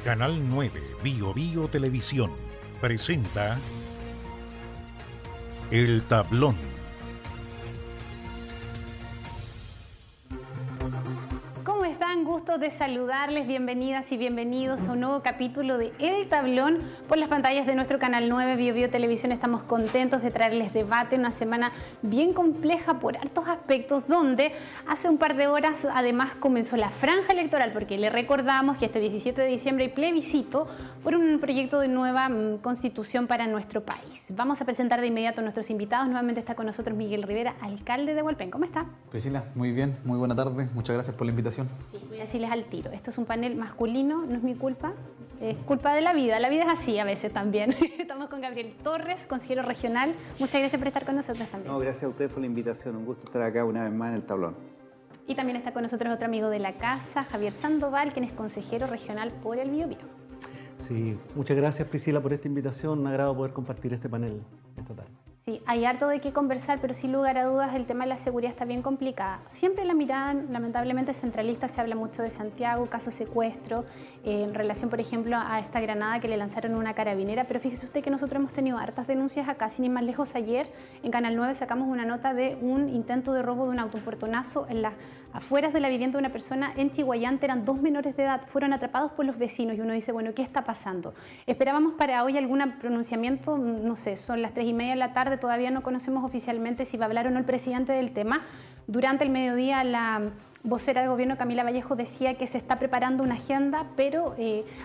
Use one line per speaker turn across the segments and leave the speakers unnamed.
Canal 9 Bio Bio Televisión presenta El Tablón.
¿Cómo están? Gusto de saludarles, bienvenidas y bienvenidos a un nuevo capítulo de El Tablón por las pantallas de nuestro Canal 9 Bio Bio Televisión. Estamos contentos de traerles debate, una semana bien compleja por hartos aspectos, donde hace un par de horas además comenzó la franja electoral, porque le recordamos que este 17 de diciembre hay plebiscito por un proyecto de nueva constitución para nuestro país. Vamos a presentar de inmediato a nuestros invitados. Nuevamente está con nosotros Miguel Rivera, alcalde de Hualpén. ¿Cómo está?
Priscila, muy bien, muy buena tarde. Muchas gracias por la invitación.
Sí, voy a decirles al tiro. Esto es un panel masculino, no es mi culpa, es culpa de la vida. La vida es así a veces también. Estamos con Gabriel Torres, consejero regional. Muchas gracias por estar con nosotros también.
No, gracias a ustedes por la invitación. Un gusto estar acá una vez más en El Tablón.
Y también está con nosotros otro amigo de la casa, Javier Sandoval, quien es consejero regional por el Bio Bio.
Sí, muchas gracias Priscila por esta invitación, un agrado poder compartir este panel esta tarde.
Sí, hay harto de qué conversar, pero sin lugar a dudas el tema de la seguridad está bien complicada. Siempre la mirada, lamentablemente, centralista. Se habla mucho de Santiago, caso secuestro, en relación, por ejemplo, a esta granada que le lanzaron a una carabinera. Pero fíjese usted que nosotros hemos tenido hartas denuncias acá, sin ir más lejos. Ayer en Canal 9 sacamos una nota de un intento de robo de un auto, un portonazo en las afueras de la vivienda de una persona en Chihuayante. Eran 2 menores de edad, fueron atrapados por los vecinos y uno dice, bueno, ¿qué está pasando? Esperábamos para hoy algún pronunciamiento, no sé, son las 3:30 de la tarde, todavía no conocemos oficialmente si va a hablar o no el presidente del tema. Durante el mediodía la vocera de gobierno Camila Vallejo decía que se está preparando una agenda, pero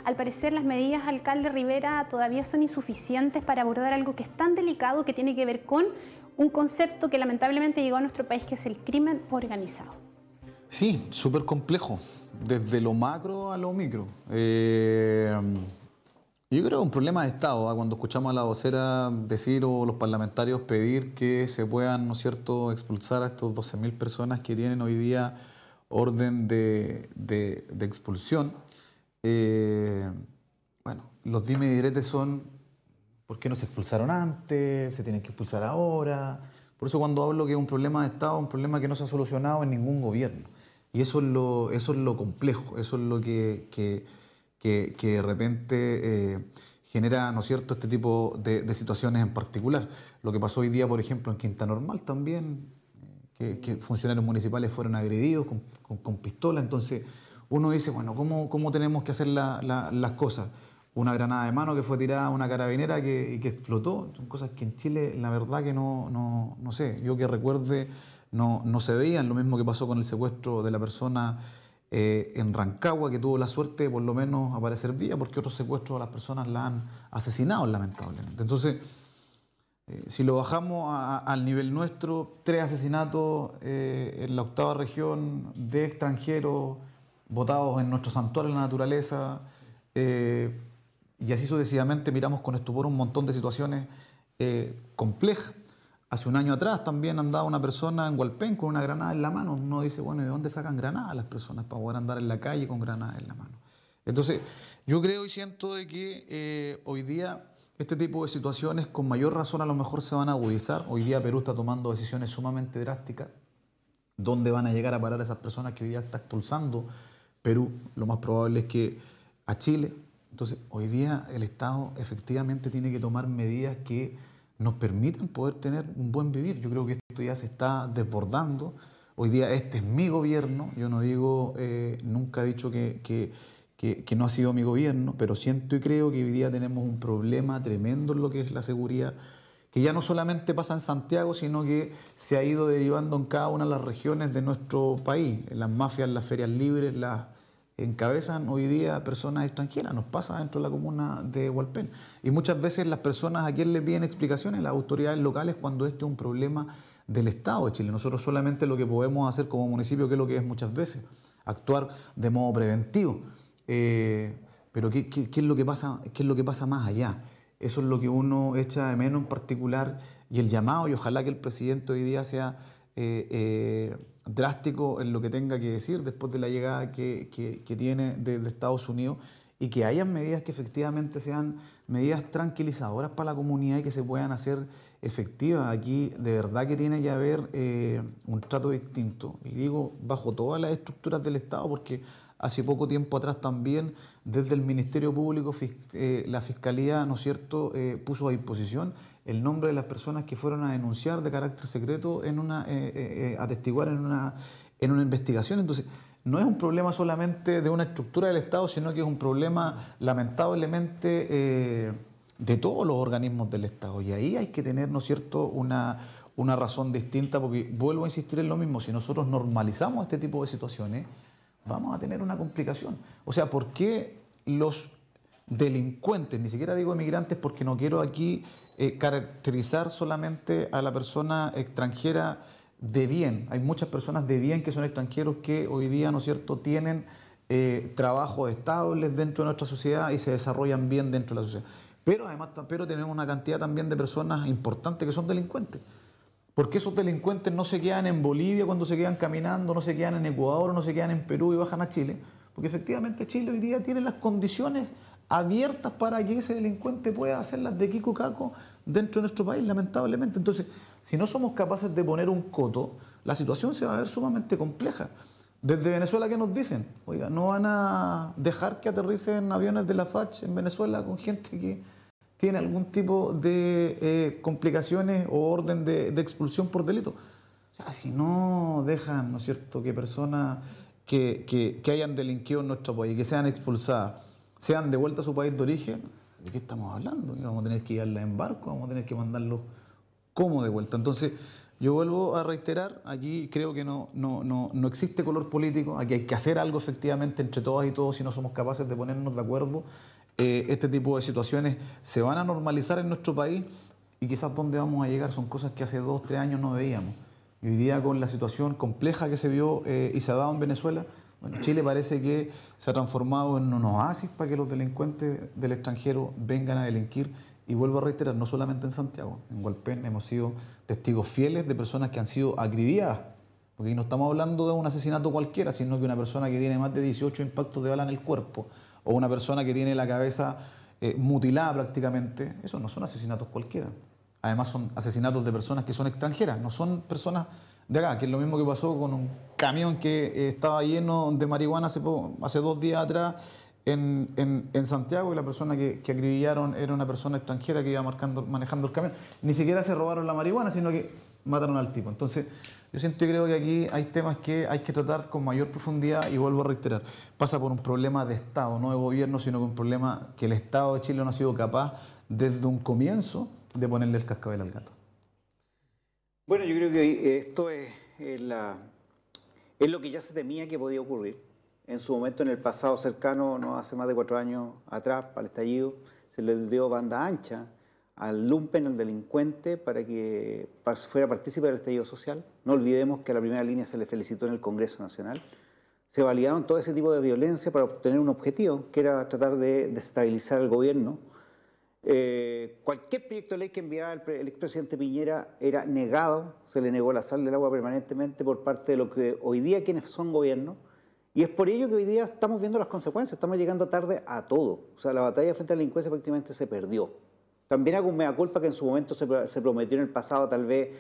al parecer las medidas, alcalde Rivera, todavía son insuficientes para abordar algo que es tan delicado, que tiene que ver con un concepto que lamentablemente llegó a nuestro país, que es el crimen organizado.
Sí, súper complejo, desde lo macro a lo micro. Yo creo que es un problema de Estado, cuando escuchamos a la vocera decir o los parlamentarios pedir que se puedan, ¿no es cierto?, expulsar a estos 12.000 personas que tienen hoy día orden de expulsión. Bueno, los dime y diretes son ¿por qué no se expulsaron antes? ¿Se tienen que expulsar ahora? Por eso cuando hablo que es un problema de Estado, un problema que no se ha solucionado en ningún gobierno. Y eso es lo complejo, eso es lo que de repente genera, ¿no es cierto?, este tipo de situaciones en particular. Lo que pasó hoy día, por ejemplo, en Quinta Normal también, que funcionarios municipales fueron agredidos con pistola. Entonces uno dice, bueno, ¿cómo tenemos que hacer las cosas? Una granada de mano que fue tirada a una carabinera que explotó. Son cosas que en Chile, la verdad que no sé, yo que recuerde, no se veían. Lo mismo que pasó con el secuestro de la persona en Rancagua, que tuvo la suerte de por lo menos aparecer viva, porque otros secuestros a las personas la han asesinado lamentablemente. Entonces, si lo bajamos al nivel nuestro, 3 asesinatos en la 8ª región de extranjeros votados en nuestro santuario de la naturaleza, y así sucesivamente miramos con estupor un montón de situaciones complejas. Hace un año atrás también andaba una persona en Hualpén con una granada en la mano. Uno dice, bueno, ¿de dónde sacan granadas las personas para poder andar en la calle con granadas en la mano? Entonces, yo creo y siento de que hoy día este tipo de situaciones con mayor razón a lo mejor se van a agudizar. Hoy día Perú está tomando decisiones sumamente drásticas. ¿Dónde van a llegar a parar esas personas que hoy día está expulsando Perú? Lo más probable es que a Chile. Entonces, hoy día el Estado efectivamente tiene que tomar medidas que nos permitan poder tener un buen vivir. Yo creo que esto ya se está desbordando. Hoy día este es mi gobierno. Yo no digo, nunca he dicho que no ha sido mi gobierno, pero siento y creo que hoy día tenemos un problema tremendo en lo que es la seguridad, que ya no solamente pasa en Santiago, sino que se ha ido derivando en cada una de las regiones de nuestro país. Las mafias, las ferias libres, las encabezan hoy día personas extranjeras. Nos pasa dentro de la comuna de Hualpén. Y muchas veces las personas a quien les piden explicaciones, las autoridades locales, cuando este es un problema del Estado de Chile. Nosotros solamente lo que podemos hacer como municipio, que es lo que es muchas veces, actuar de modo preventivo. Pero ¿qué es lo que pasa más allá? Eso es lo que uno echa de menos en particular, y el llamado, y ojalá que el presidente hoy día sea drástico en lo que tenga que decir después de la llegada que tiene de Estados Unidos, y que hayan medidas que efectivamente sean medidas tranquilizadoras para la comunidad y que se puedan hacer efectivas. Aquí de verdad que tiene que haber un trato distinto, y digo bajo todas las estructuras del Estado, porque hace poco tiempo atrás también desde el Ministerio Público, la Fiscalía, ¿no es cierto?, puso a disposición el nombre de las personas que fueron a denunciar de carácter secreto a atestiguar en una investigación. Entonces, no es un problema solamente de una estructura del Estado, sino que es un problema lamentablemente de todos los organismos del Estado. Y ahí hay que tener, ¿no es cierto?, una razón distinta, porque vuelvo a insistir en lo mismo, si nosotros normalizamos este tipo de situaciones, vamos a tener una complicación. O sea, ¿por qué los delincuentes, ni siquiera digo emigrantes porque no quiero aquí caracterizar solamente a la persona extranjera de bien? Hay muchas personas de bien que son extranjeros que hoy día, ¿no es cierto?, tienen trabajos estables dentro de nuestra sociedad y se desarrollan bien dentro de la sociedad. Pero además tenemos una cantidad también de personas importantes que son delincuentes. ¿Por qué esos delincuentes no se quedan en Bolivia cuando se quedan caminando, no se quedan en Ecuador, no se quedan en Perú y bajan a Chile? Porque efectivamente Chile hoy día tiene las condiciones abiertas para que ese delincuente pueda hacer las de Kiko Caco dentro de nuestro país, lamentablemente. Entonces, si no somos capaces de poner un coto, la situación se va a ver sumamente compleja. Desde Venezuela, ¿qué nos dicen? Oiga, no van a dejar que aterricen aviones de la FACH en Venezuela con gente que tiene algún tipo de complicaciones o orden de expulsión por delito. O sea, si no dejan, ¿no es cierto?, que personas que hayan delinquido en nuestro país, que sean expulsadas, sean devueltas a su país de origen, ¿de qué estamos hablando? Vamos a tener que llevarlas en barco, vamos a tener que mandarlos como de vuelta. Entonces, yo vuelvo a reiterar, aquí creo que no existe color político, aquí hay que hacer algo efectivamente entre todas y todos si no somos capaces de ponernos de acuerdo. Este tipo de situaciones se van a normalizar en nuestro país y quizás donde vamos a llegar son cosas que hace 2 o 3 años no veíamos. Y hoy día con la situación compleja que se vio y se ha dado en Venezuela, bueno, Chile parece que se ha transformado en un oasis para que los delincuentes del extranjero vengan a delinquir. Y vuelvo a reiterar, no solamente en Santiago, en Hualpén hemos sido testigos fieles de personas que han sido acribilladas. Porque no estamos hablando de un asesinato cualquiera, sino que una persona que tiene más de 18 impactos de bala en el cuerpo, o una persona que tiene la cabeza mutilada prácticamente, esos no son asesinatos cualquiera. Además son asesinatos de personas que son extranjeras, no son personas de acá, que es lo mismo que pasó con un camión que estaba lleno de marihuana hace 2 días atrás en Santiago, y la persona que acribillaron era una persona extranjera que iba manejando el camión. Ni siquiera se robaron la marihuana, sino que mataron al tipo. Entonces, yo siento y creo que aquí hay temas que hay que tratar con mayor profundidad, y vuelvo a reiterar, pasa por un problema de Estado, no de gobierno, sino que un problema que el Estado de Chile no ha sido capaz desde un comienzo de ponerle el cascabel al gato.
Bueno, yo creo que esto es lo que ya se temía que podía ocurrir. En su momento, en el pasado cercano, no hace más de 4 años atrás, para el estallido, se le dio banda ancha al lumpen, al delincuente, para que fuera partícipe del estallido social. No olvidemos que a la primera línea se le felicitó en el Congreso Nacional. Se validaron todo ese tipo de violencia para obtener un objetivo, que era tratar de desestabilizar el gobierno. Cualquier proyecto de ley que enviaba el expresidente Piñera era negado, se le negó la sal del agua permanentemente por parte de lo que hoy día quienes son gobierno. Y es por ello que hoy día estamos viendo las consecuencias, estamos llegando tarde a todo. O sea, la batalla frente a la delincuencia prácticamente se perdió. También hago un mea culpa que en su momento se prometió en el pasado tal vez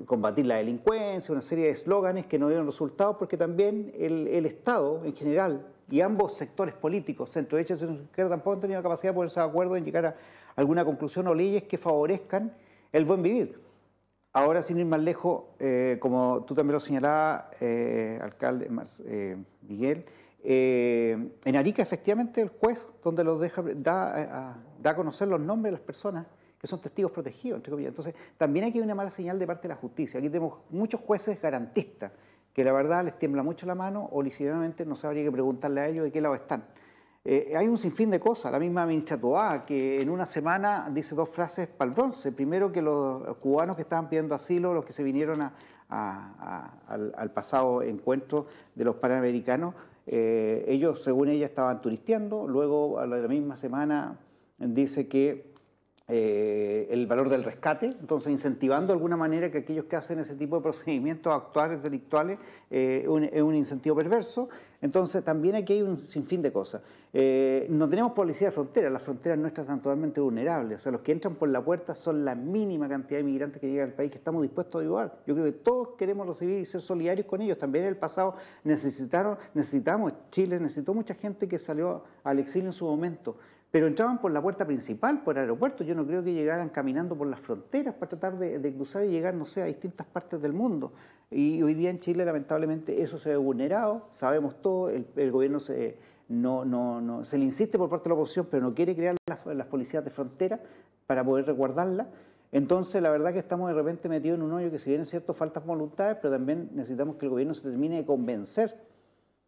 combatir la delincuencia, una serie de eslóganes que no dieron resultados, porque también el Estado en general y ambos sectores políticos, centro derecha y centro izquierda, tampoco han tenido capacidad de ponerse de acuerdo en llegar a alguna conclusión o leyes que favorezcan el buen vivir. Ahora, sin ir más lejos, como tú también lo señalabas, alcalde Miguel, en Arica, efectivamente, el juez donde los da a conocer los nombres de las personas que son testigos protegidos, entre comillas. Entonces, también aquí hay una mala señal de parte de la justicia. Aquí tenemos muchos jueces garantistas que la verdad les tiembla mucho la mano, o ligeramente no sabría que preguntarle a ellos de qué lado están. Hay un sinfín de cosas. La misma ministra Toá, que en una semana dice 2 frases para el bronce. Primero, que los cubanos que estaban pidiendo asilo, los que se vinieron al pasado encuentro de los panamericanos, ellos, según ella, estaban turisteando. Luego, a la misma semana, dice que el valor del rescate, entonces incentivando de alguna manera que aquellos que hacen ese tipo de procedimientos actuales delictuales es un incentivo perverso. Entonces también aquí hay un sinfín de cosas. No tenemos policía de frontera, las fronteras nuestras están totalmente vulnerables, o sea, los que entran por la puerta son la mínima cantidad de inmigrantes que llegan al país que estamos dispuestos a ayudar. Yo creo que todos queremos recibir y ser solidarios con ellos. También en el pasado Chile necesitó mucha gente que salió al exilio en su momento, pero entraban por la puerta principal, por el aeropuerto. Yo no creo que llegaran caminando por las fronteras para tratar de cruzar y llegar, no sé, a distintas partes del mundo. Y hoy día en Chile, lamentablemente, eso se ve vulnerado, sabemos todo, el gobierno se le insiste por parte de la oposición, pero no quiere crear las policías de frontera para poder resguardarlas. Entonces, la verdad que estamos de repente metidos en un hoyo que, si bien es cierto, faltan voluntades, pero también necesitamos que el gobierno se termine de convencer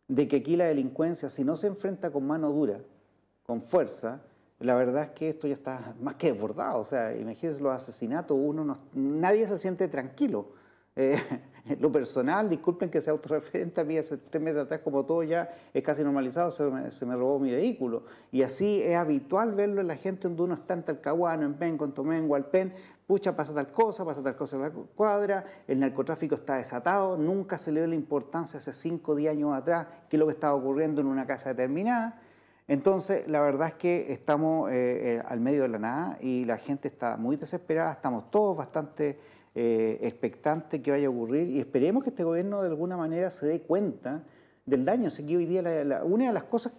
de que aquí la delincuencia, si no se enfrenta con mano dura, con fuerza, la verdad es que esto ya está más que desbordado. O sea, imagínense los asesinatos, nadie se siente tranquilo. Lo personal, disculpen que sea autorreferente, a mí hace 3 meses atrás, como todo ya es casi normalizado, se me robó mi vehículo. Y así es habitual verlo en la gente donde uno está en Talcahuano, en Penco, en Tomé, en Hualpén. Pucha, pasa tal cosa en la cuadra, el narcotráfico está desatado, nunca se le dio la importancia hace 5 o 10 años atrás qué es lo que estaba ocurriendo en una casa determinada. Entonces, la verdad es que estamos al medio de la nada y la gente está muy desesperada, estamos todos bastante expectantes que vaya a ocurrir y esperemos que este gobierno de alguna manera se dé cuenta del daño. Así que hoy día una de las cosas,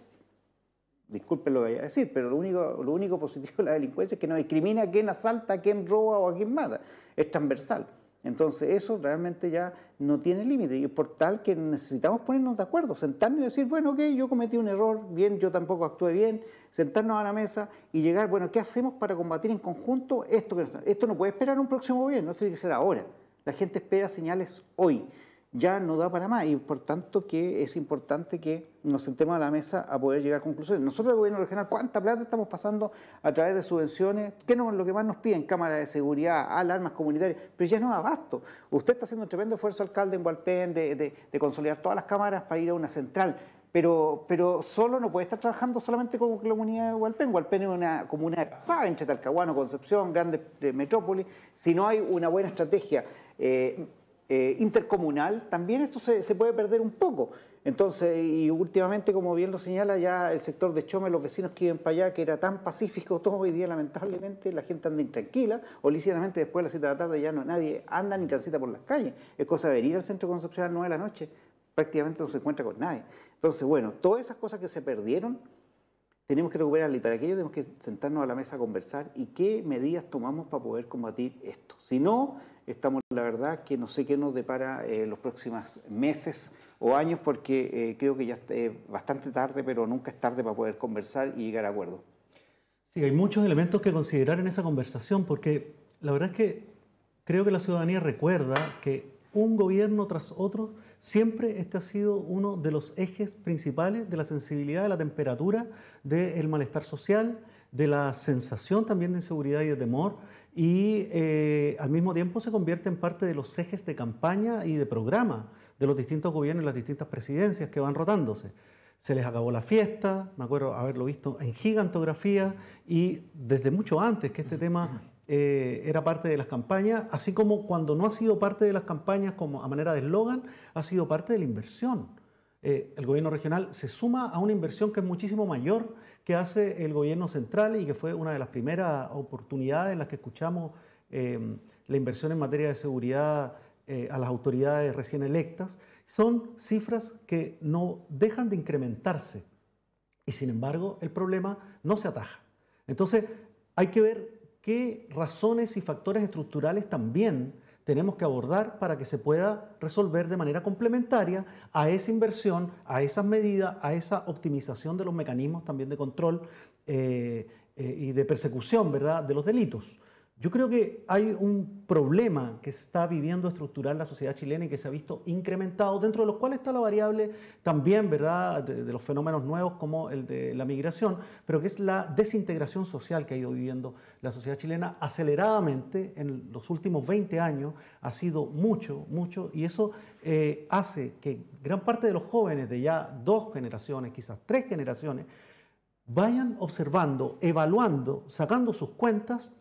disculpen lo que voy a decir, pero lo único positivo de la delincuencia es que no discrimina a quién asalta, a quién roba o a quién mata, es transversal. Entonces eso realmente ya no tiene límite y es por tal que necesitamos ponernos de acuerdo, sentarnos y decir, bueno, ok, yo cometí un error, bien, yo tampoco actué bien, sentarnos a la mesa y llegar, bueno, ¿qué hacemos para combatir en conjunto esto? Esto no puede esperar un próximo gobierno, esto tiene que ser ahora. La gente espera señales hoy, ya no da para más y por tanto que es importante que nos sentemos a la mesa a poder llegar a conclusiones. Nosotros, el gobierno regional, ¿cuánta plata estamos pasando a través de subvenciones? ¿Qué es lo que más nos piden? Cámaras de seguridad, alarmas comunitarias, pero ya no da abasto. Usted está haciendo un tremendo esfuerzo, alcalde, en Hualpén, de consolidar todas las cámaras para ir a una central, pero solo no puede estar trabajando solamente con la comunidad de Hualpén. Hualpén es una comuna de pasada entre Talcahuano, Concepción, grandes metrópolis. Si no hay una buena estrategia intercomunal, también esto se puede perder un poco. Entonces, y últimamente, como bien lo señala, ya el sector de Chome, los vecinos que iban para allá, que era tan pacífico todo, hoy día lamentablemente la gente anda intranquila, o lícitamente después de las 7 de la tarde ya nadie anda ni transita por las calles. Es cosa de venir al centro de Concepción a las 9 de la noche, prácticamente no se encuentra con nadie. Entonces, bueno, todas esas cosas que se perdieron, tenemos que recuperarlas y para aquello tenemos que sentarnos a la mesa a conversar y qué medidas tomamos para poder combatir esto. Si no, estamos, la verdad, que no sé qué nos depara los próximos meses o años, porque creo que ya es bastante tarde, pero nunca es tarde para poder conversar y llegar a acuerdos.
Sí, hay muchos elementos que considerar en esa conversación, porque la verdad es que creo que la ciudadanía recuerda que un gobierno tras otro, siempre este ha sido uno de los ejes principales de la sensibilidad, de la temperatura, del malestar social, de la sensación también de inseguridad y de temor, y al mismo tiempo se convierte en parte de los ejes de campaña y de programa de los distintos gobiernos y las distintas presidencias que van rotándose. Se les acabó la fiesta, me acuerdo haberlo visto en gigantografía y desde mucho antes que este tema era parte de las campañas, así como cuando no ha sido parte de las campañas como a manera de eslogan, ha sido parte de la inversión. El gobierno regional se suma a una inversión que es muchísimo mayor que hace el gobierno central y que fue una de las primeras oportunidades en las que escuchamos la inversión en materia de seguridad a las autoridades recién electas. Son cifras que no dejan de incrementarse y sin embargo el problema no se ataja. Entonces hay que ver qué razones y factores estructurales también tenemos que abordar para que se pueda resolver de manera complementaria a esa inversión, a esas medidas, a esa optimización de los mecanismos también de control y de persecución, ¿verdad?, de los delitos. Yo creo que hay un problema que está viviendo estructural la sociedad chilena y que se ha visto incrementado, dentro de los cuales está la variable también, ¿verdad?, de los fenómenos nuevos como el de la migración, pero que es la desintegración social que ha ido viviendo la sociedad chilena aceleradamente en los últimos 20 años. Ha sido mucho, y eso hace que gran parte de los jóvenes de ya 2 generaciones, quizás 3 generaciones, vayan observando, evaluando, sacando sus cuentas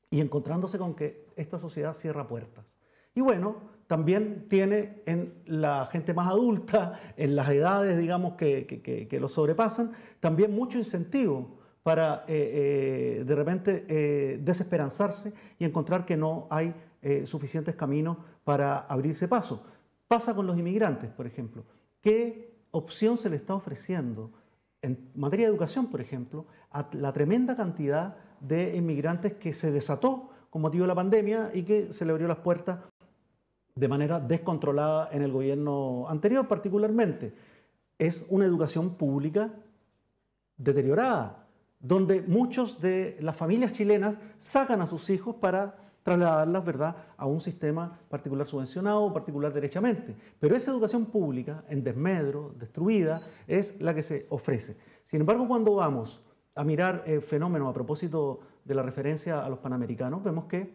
y encontrándose con que esta sociedad cierra puertas. Y bueno, también tiene en la gente más adulta, en las edades, digamos, que lo sobrepasan, también mucho incentivo para de repente desesperanzarse y encontrar que no hay suficientes caminos para abrirse paso. Pasa con los inmigrantes, por ejemplo. ¿Qué opción se le está ofreciendo en materia de educación, por ejemplo, a la tremenda cantidad de inmigrantes que se desató con motivo de la pandemia y que se le abrió las puertas de manera descontrolada en el gobierno anterior particularmente? Es una educación pública deteriorada, donde muchos de las familias chilenas sacan a sus hijos para trasladarlas, ¿verdad?, a un sistema particular subvencionado o particular derechamente. Pero esa educación pública, en desmedro, destruida, es la que se ofrece. Sin embargo, cuando vamos a mirar fenómenos a propósito de la referencia a los panamericanos, vemos que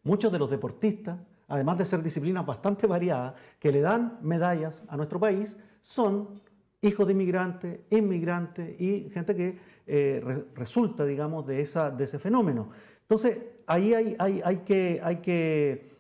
muchos de los deportistas, además de ser disciplinas bastante variadas, que le dan medallas a nuestro país, son hijos de inmigrantes, inmigrantes y gente que resulta, digamos, de ese fenómeno. Entonces, ahí hay que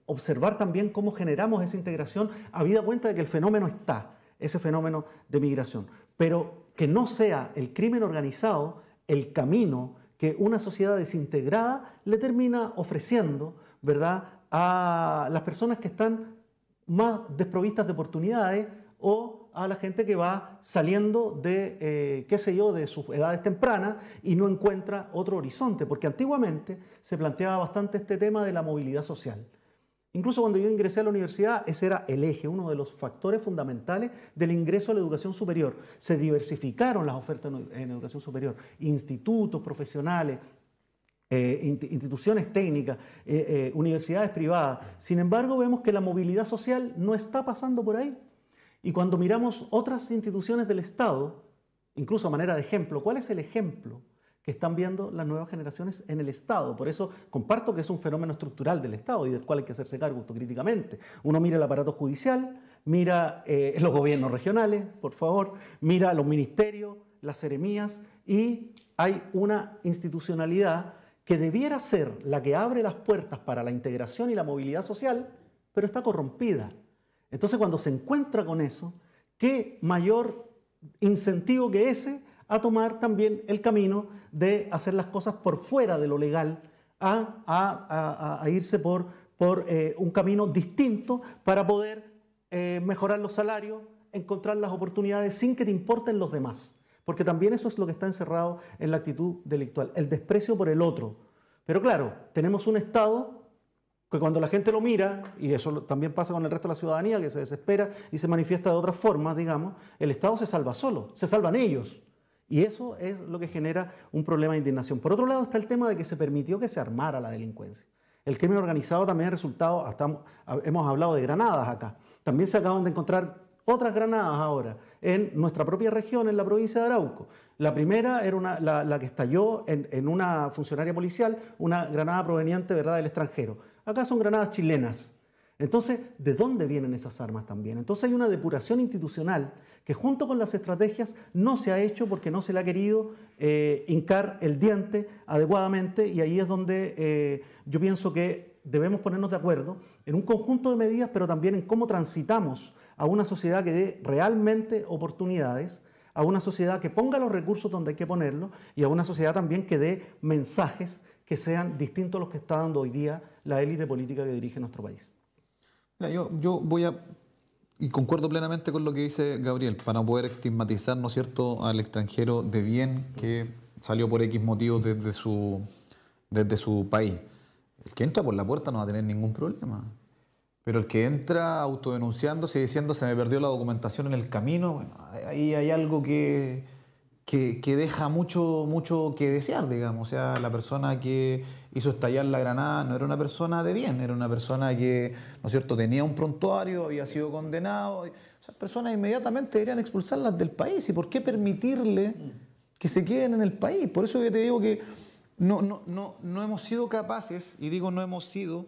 observar también cómo generamos esa integración, habida cuenta de que el fenómeno está, ese fenómeno de migración, pero que no sea el crimen organizado el camino que una sociedad desintegrada le termina ofreciendo, ¿verdad?, a las personas que están más desprovistas de oportunidades o a la gente que va saliendo de, qué sé yo, de sus edades tempranas y no encuentra otro horizonte, porque antiguamente se planteaba bastante este tema de la movilidad social. Incluso cuando yo ingresé a la universidad, ese era el eje, uno de los factores fundamentales del ingreso a la educación superior. Se diversificaron las ofertas en educación superior, institutos profesionales, instituciones técnicas, universidades privadas. Sin embargo, vemos que la movilidad social no está pasando por ahí. Y cuando miramos otras instituciones del Estado, incluso a manera de ejemplo, ¿cuál es el ejemplo que están viendo las nuevas generaciones en el Estado? Por eso comparto que es un fenómeno estructural del Estado y del cual hay que hacerse cargo autocríticamente. Uno mira el aparato judicial, mira los gobiernos regionales, por favor, mira los ministerios, las seremías, y hay una institucionalidad que debiera ser la que abre las puertas para la integración y la movilidad social, pero está corrompida. Entonces, cuando se encuentra con eso, ¿qué mayor incentivo que ese a tomar también el camino de hacer las cosas por fuera de lo legal, a irse por un camino distinto para poder mejorar los salarios, encontrar las oportunidades sin que te importen los demás? Porque también eso es lo que está encerrado en la actitud delictual, el desprecio por el otro. Pero claro, tenemos un Estado que cuando la gente lo mira, y eso también pasa con el resto de la ciudadanía, que se desespera y se manifiesta de otras formas, digamos, el Estado se salva solo, se salvan ellos. Y eso es lo que genera un problema de indignación. Por otro lado está el tema de que se permitió que se armara la delincuencia. El crimen organizado también ha resultado, hemos hablado de granadas acá, también se acaban de encontrar otras granadas ahora en nuestra propia región, en la provincia de Arauco. La primera era la que estalló en una funcionaria policial, una granada proveniente, ¿verdad?, del extranjero. Acá son granadas chilenas. Entonces, ¿de dónde vienen esas armas también? Entonces hay una depuración institucional que junto con las estrategias no se ha hecho porque no se le ha querido hincar el diente adecuadamente, y ahí es donde yo pienso que debemos ponernos de acuerdo en un conjunto de medidas, pero también en cómo transitamos a una sociedad que dé realmente oportunidades, a una sociedad que ponga los recursos donde hay que ponerlos y a una sociedad también que dé mensajes que sean distintos a los que está dando hoy día la élite política que dirige nuestro país.
Mira, yo voy a, y concuerdo plenamente con lo que dice Gabriel, para no poder estigmatizar, ¿no es cierto?, al extranjero de bien que salió por X motivos desde su país. El que entra por la puerta no va a tener ningún problema. Pero el que entra autodenunciándose y diciendo se me perdió la documentación en el camino, bueno, ahí hay algo que deja mucho que desear, digamos. O sea, la persona que hizo estallar la granada no era una persona de bien, era una persona que, ¿no es cierto?, tenía un prontuario, había sido condenado. Esas personas inmediatamente deberían expulsarlas del país. ¿Y por qué permitirle que se queden en el país? Por eso yo te digo que no hemos sido capaces, y digo no hemos sido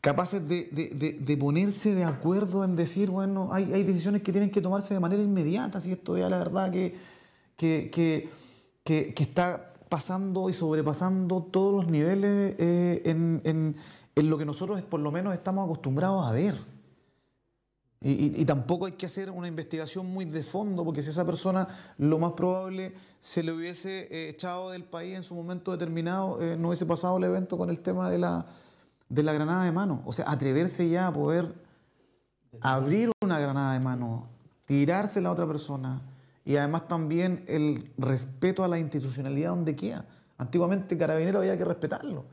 capaces de ponerse de acuerdo en decir, bueno, hay decisiones que tienen que tomarse de manera inmediata, si esto ya la verdad que pasando y sobrepasando todos los niveles en lo que nosotros por lo menos estamos acostumbrados a ver. Y tampoco hay que hacer una investigación muy de fondo, porque si esa persona lo más probable se le hubiese echado del país en su momento determinado, no hubiese pasado el evento con el tema de la granada de mano. O sea, atreverse ya a poder abrir una granada de mano, tirársela a otra persona, y además también el respeto a la institucionalidad donde queda. Antiguamente Carabinero había que respetarlo.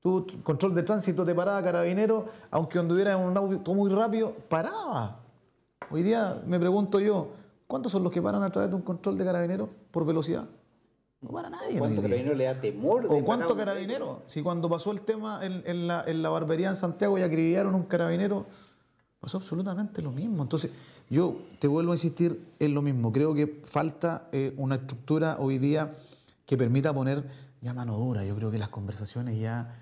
Tú, control de tránsito, te paraba Carabinero, aunque anduviera en un auto muy rápido, paraba. Hoy día me pregunto yo, ¿cuántos son los que paran a través de un control de Carabinero por velocidad? No para nadie.
¿Cuánto Carabinero le da temor?
¿O cuánto Carabinero? Si cuando pasó el tema en la barbería en Santiago y acribillaron a un Carabinero, pasó absolutamente lo mismo. Entonces, yo te vuelvo a insistir en lo mismo. Creo que falta una estructura hoy día que permita poner ya mano dura. Yo creo que las conversaciones ya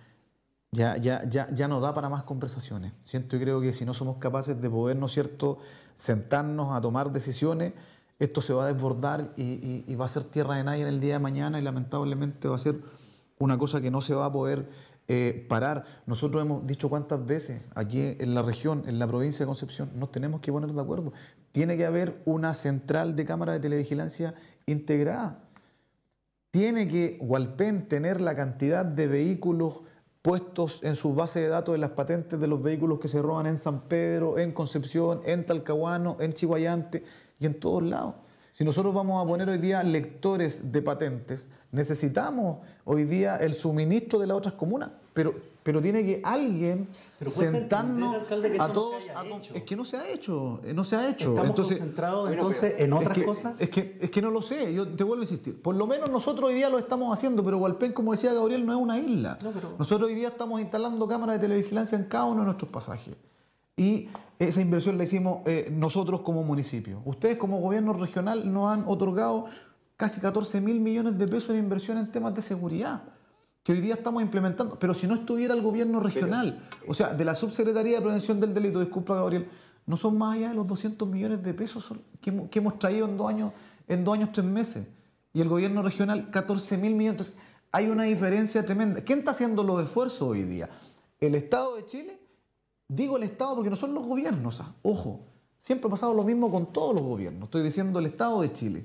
no da para más conversaciones. Siento y creo que si no somos capaces de poder, ¿no es cierto?, sentarnos a tomar decisiones, esto se va a desbordar y va a ser tierra de nadie en el día de mañana, y lamentablemente va a ser una cosa que no se va a poder parar. Nosotros hemos dicho cuántas veces aquí en la región, en la provincia de Concepción, nos tenemos que poner de acuerdo. Tiene que haber una central de cámara de televigilancia integrada. Tiene que Hualpén tener la cantidad de vehículos puestos en sus bases de datos de las patentes de los vehículos que se roban en San Pedro, en Concepción, en Talcahuano, en Chiguayante y en todos lados. Si nosotros vamos a poner hoy día lectores de patentes, necesitamos hoy día el suministro de las otras comunas, pero tiene que alguien sentarnos a todos. Es que no se ha hecho, no se ha hecho.
¿Estamos
entonces,
concentrados en otras cosas?
Es que no lo sé, yo te vuelvo a insistir. Por lo menos nosotros hoy día lo estamos haciendo, pero Hualpén, como decía Gabriel, no es una isla. Nosotros hoy día estamos instalando cámaras de televigilancia en cada uno de nuestros pasajes. Y esa inversión la hicimos nosotros como municipio. Ustedes como gobierno regional nos han otorgado casi 14.000 millones de pesos de inversión en temas de seguridad, que hoy día estamos implementando. Pero si no estuviera el gobierno regional, o sea, de la Subsecretaría de Prevención del Delito, disculpa Gabriel, no son más allá de los 200 millones de pesos que hemos traído en 2 años, 3 meses. Y el gobierno regional, 14.000 millones. Entonces, hay una diferencia tremenda. ¿Quién está haciendo los esfuerzos hoy día? ¿El Estado de Chile? Digo el Estado porque no son los gobiernos. Ojo, siempre ha pasado lo mismo con todos los gobiernos. Estoy diciendo el Estado de Chile.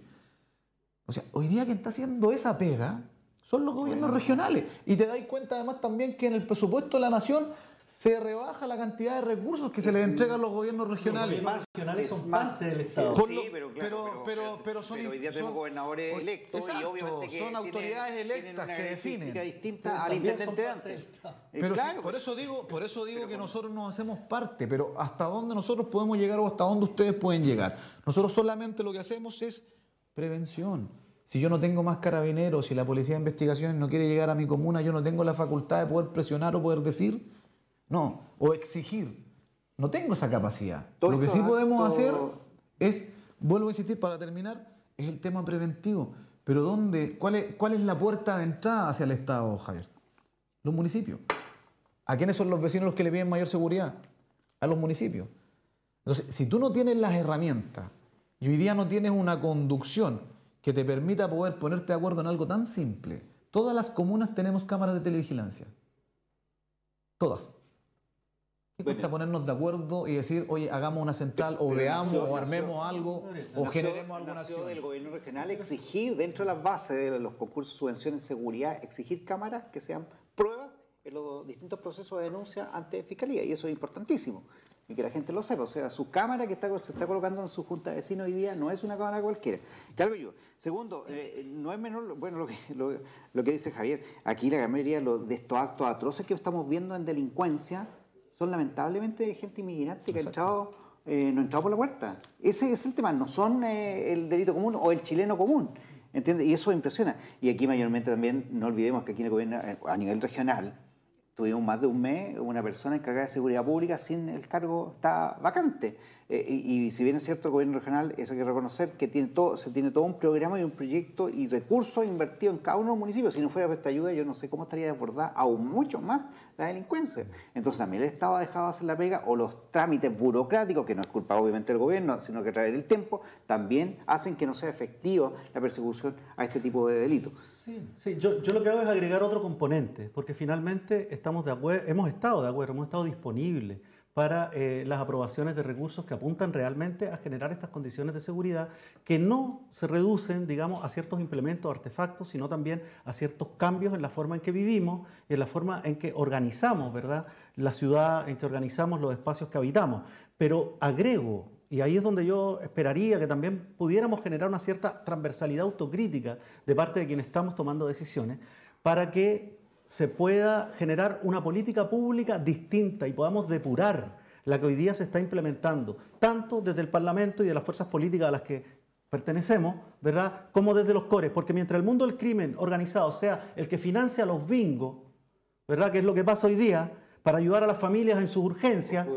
O sea, hoy día quien está haciendo esa pega son los gobiernos regionales. Y te das cuenta además también que en el presupuesto de la nación se rebaja la cantidad de recursos que se les entregan a los gobiernos regionales.
Los gobiernos regionales son parte del Estado.
Sí, pero hoy día tenemos gobernadores electos,
exacto,
y obviamente que
son autoridades electas que definen.
Distinta al intendente de antes.
Pero
claro,
por eso digo que nosotros nos hacemos parte, pero hasta dónde nosotros podemos llegar o hasta dónde ustedes pueden llegar. Nosotros solamente lo que hacemos es prevención. Si yo no tengo más carabineros, si la policía de investigaciones no quiere llegar a mi comuna, yo no tengo la facultad de poder presionar o poder decir, no, o exigir. No tengo esa capacidad. Lo que sí podemos hacer es, vuelvo a insistir para terminar, es el tema preventivo. Pero ¿dónde? ¿Cuál es la puerta de entrada hacia el Estado, Javier? Los municipios. ¿A quiénes son los vecinos los que le piden mayor seguridad? A los municipios. Entonces, si tú no tienes las herramientas y hoy día no tienes una conducción que te permita poder ponerte de acuerdo en algo tan simple, todas las comunas tenemos cámaras de televigilancia. Todas. ¿Qué cuesta ponernos de acuerdo y decir, oye, hagamos una central, o veamos, o armemos algo, o generemos alguna acción?
Del gobierno regional exigir, dentro de las bases de los concursos de subvención en seguridad, exigir cámaras que sean pruebas en los distintos procesos de denuncia ante Fiscalía, y eso es importantísimo, y que la gente lo sepa. O sea, su cámara que se está colocando en su junta de vecinos hoy día no es una cámara cualquiera. Que algo yo. Segundo, no es menor, bueno, lo que dice Javier, aquí la gran mayoría de estos actos atroces que estamos viendo en delincuencia son lamentablemente gente inmigrante que no ha entrado por la puerta. Ese es el tema, no son el delito común o el chileno común, ¿entiendes? Y eso impresiona. Y aquí mayormente también, no olvidemos que aquí en el gobierno, a nivel regional, tuvimos más de un mes una persona encargada de seguridad pública sin el cargo, está vacante. Y si bien es cierto, el gobierno regional, eso hay que reconocer, que se tiene todo un programa y un proyecto y recursos invertidos en cada uno de los municipios. Si no fuera por esta ayuda, yo no sé cómo estaría desbordada aún mucho más la delincuencia. Entonces también el Estado ha dejado de hacer la pega, o los trámites burocráticos, que no es culpa obviamente del gobierno, sino que a través del tiempo, también hacen que no sea efectiva la persecución a este tipo de delitos.
Sí, yo lo que hago es agregar otro componente, porque finalmente hemos estado disponibles para las aprobaciones de recursos que apuntan realmente a generar estas condiciones de seguridad que no se reducen, digamos, a ciertos implementos, artefactos, sino también a ciertos cambios en la forma en que vivimos y en la forma en que organizamos, ¿verdad?, la ciudad, en que organizamos los espacios que habitamos. Pero agrego, y ahí es donde yo esperaría que también pudiéramos generar una cierta transversalidad autocrítica de parte de quienes estamos tomando decisiones para que se pueda generar una política pública distinta y podamos depurar la que hoy día se está implementando, tanto desde el Parlamento y de las fuerzas políticas a las que pertenecemos, ¿verdad?, como desde los cores, porque mientras el mundo del crimen organizado sea el que financia los bingos, ¿verdad?, que es lo que pasa hoy día, para ayudar a las familias en sus urgencias,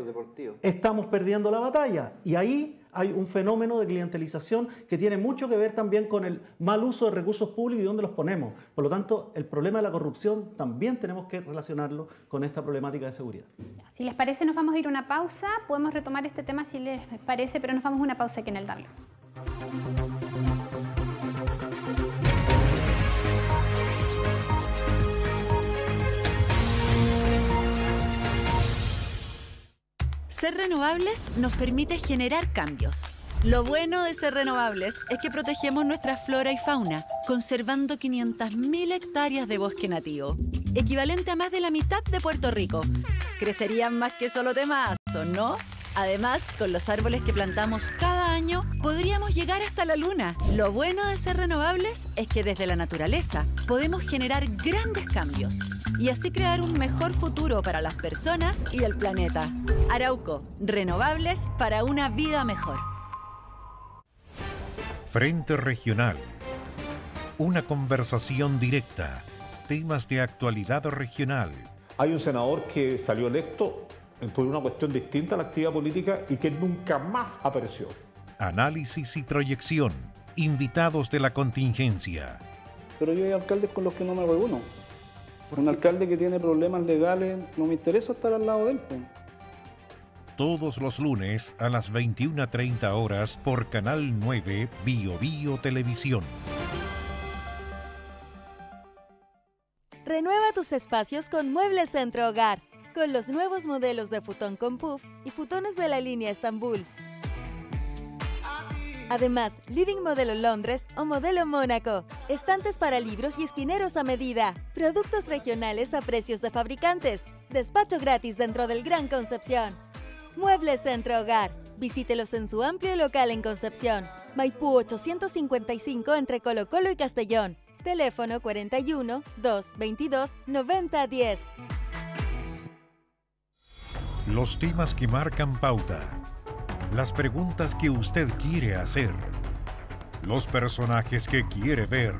estamos perdiendo la batalla. Y ahí hay un fenómeno de clientelización que tiene mucho que ver también con el mal uso de recursos públicos y dónde los ponemos. Por lo tanto, el problema de la corrupción también tenemos que relacionarlo con esta problemática de seguridad.
Si les parece, nos vamos a ir a una pausa. Podemos retomar este tema si les parece, pero nos vamos a una pausa aquí en el tablón.
Ser renovables nos permite generar cambios. Lo bueno de ser renovables es que protegemos nuestra flora y fauna, conservando 500.000 hectáreas de bosque nativo, equivalente a más de la mitad de Puerto Rico. Crecerían más que solo temazos, ¿no? Además, con los árboles que plantamos cada año, podríamos llegar hasta la luna. Lo bueno de ser renovables es que desde la naturaleza podemos generar grandes cambios y así crear un mejor futuro para las personas y el planeta. Arauco, renovables para una vida mejor.
Frente Regional. Una conversación directa. Temas de actualidad regional.
Hay un senador que salió electo por una cuestión distinta a la actividad política y que nunca más apareció.
Análisis y proyección. Invitados de la contingencia.
Pero yo hay alcaldes con los que no me reúno. Un alcalde que tiene problemas legales, no me interesa estar al lado de él.
Todos los lunes a las 21:30 horas por Canal 9 Bio Bio Televisión.
Renueva tus espacios con Muebles Centro Hogar, con los nuevos modelos de futón con puff y futones de la línea Estambul. Además, Living Modelo Londres o Modelo Mónaco, estantes para libros y esquineros a medida, productos regionales a precios de fabricantes, despacho gratis dentro del Gran Concepción. Muebles Centro Hogar, visítelos en su amplio local en Concepción, Maipú 855 entre Colo Colo y Castellón, teléfono 41 222 9010.
Los temas que marcan pauta. Las preguntas que usted quiere hacer. Los personajes que quiere ver.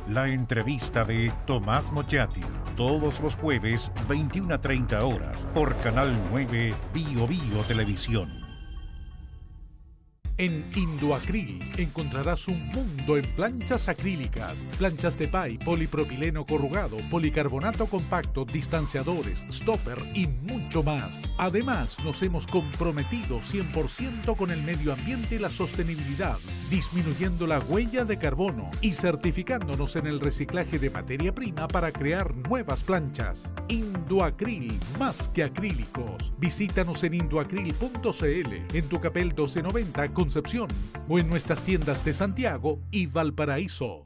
La entrevista de Tomás Mochati. Todos los jueves, 21:30 horas, por Canal 9 Bio Bio Televisión.
En Indoacril encontrarás un mundo en planchas acrílicas, planchas de pay, polipropileno corrugado, policarbonato compacto, distanciadores, stopper y mucho más. Además, nos hemos comprometido 100% con el medio ambiente y la sostenibilidad, disminuyendo la huella de carbono y certificándonos en el reciclaje de materia prima para crear nuevas planchas. Indoacril, más que acrílicos. Visítanos en indoacril.cl, en Tucapel 1290, Concepción, o en nuestras tiendas de Santiago y Valparaíso.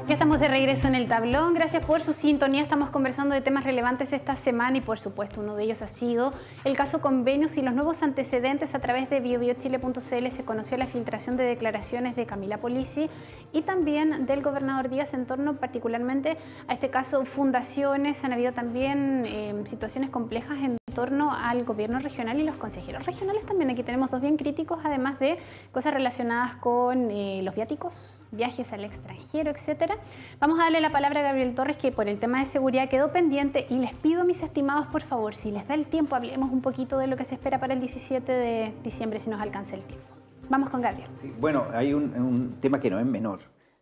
Ya estamos de regreso en el tablón. Gracias por su sintonía. Estamos conversando de temas relevantes esta semana y, por supuesto, uno de ellos ha sido el caso Convenios y los nuevos antecedentes. A través de biobiochile.cl se conoció la filtración de declaraciones de Camila Polisi y también del gobernador Díaz en torno particularmente a este caso fundaciones. Han habido también situaciones complejas en torno al gobierno regional y los consejeros regionales también. Aquí tenemos dos bien críticos, además de cosas relacionadas con los viáticos, viajes al extranjero, etcétera. Vamos a darle la palabra a Gabriel Torres, que por el tema de seguridad quedó pendiente, y les pido, mis estimados, por favor, si les da el tiempo, hablemos un poquito de lo que se espera para el 17 de diciembre, si nos alcanza el tiempo. Vamos con Gabriel.
Sí, bueno, hay un tema que no es menor.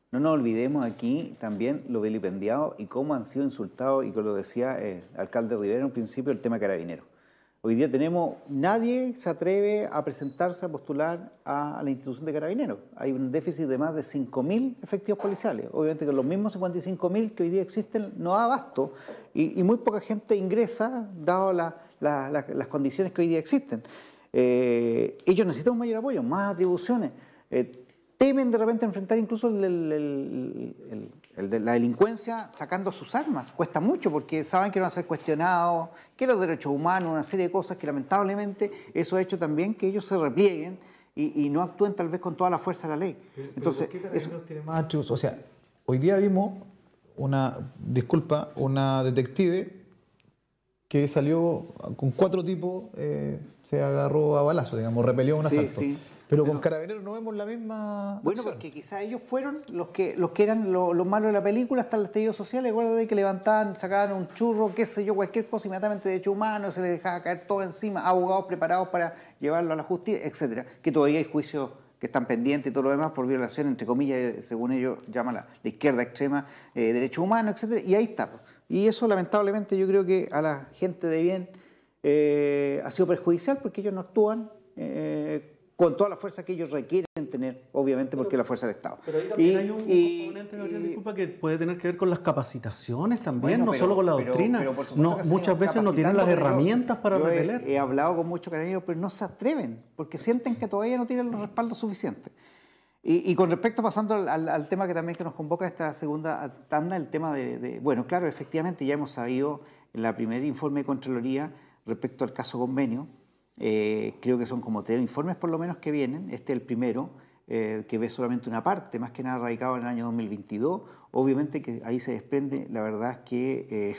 No nos olvidemos aquí también lo vilipendiado y cómo han sido insultados, y como lo decía el alcalde Rivera en un principio, el tema carabinero. Hoy día nadie se atreve a presentarse a postular a la institución de carabineros. Hay un déficit de más de 5.000 efectivos policiales. Obviamente que los mismos 55.000 que hoy día existen no da abasto, y muy poca gente ingresa, dado las condiciones que hoy día existen. Ellos necesitan un mayor apoyo, más atribuciones. Temen de repente enfrentar incluso la delincuencia sacando sus armas. Cuesta mucho porque saben que van a ser cuestionados, que los derechos humanos, una serie de cosas que lamentablemente eso ha hecho también que ellos se replieguen y no actúen tal vez con toda la fuerza de la ley. Entonces,
¿por qué Carabineros tiene más atributos? O sea, hoy día vimos una detective que salió con 4 tipos, se agarró a balazo, digamos, repelió un asalto. Sí. Pero con Carabineros no vemos la misma...
Bueno, acción. Porque quizás ellos fueron los que eran los malos de la película, hasta el estallido social. Recuerda que levantaban, sacaban un churro, qué sé yo, cualquier cosa, inmediatamente de hecho humano, se les dejaba caer todo encima, abogados preparados para llevarlo a la justicia, etcétera. Que todavía hay juicios que están pendientes y todo lo demás por violación, entre comillas, según ellos llaman la izquierda extrema, derechos humanos, etcétera. Y ahí está. Y eso, lamentablemente, yo creo que a la gente de bien ha sido perjudicial, porque ellos no actúan con toda la fuerza que ellos requieren tener, obviamente, porque es la fuerza del Estado.
Pero ahí también hay un componente, Gabriel, disculpa, que puede tener que ver con las capacitaciones también, no solo con la doctrina. Muchas veces no tienen las herramientas para repeler.
He hablado con muchos carabineros, pero no se atreven, porque sienten que todavía no tienen los respaldos suficientes. Y con respecto, pasando al tema que también nos convoca esta segunda tanda, el tema bueno, claro, efectivamente ya hemos sabido en la primer informe de Contraloría respecto al caso Convenio. Creo que son como 3 informes por lo menos que vienen. Este es el primero, que ve solamente una parte, más que nada radicado en el año 2022. Obviamente que ahí se desprende, la verdad es que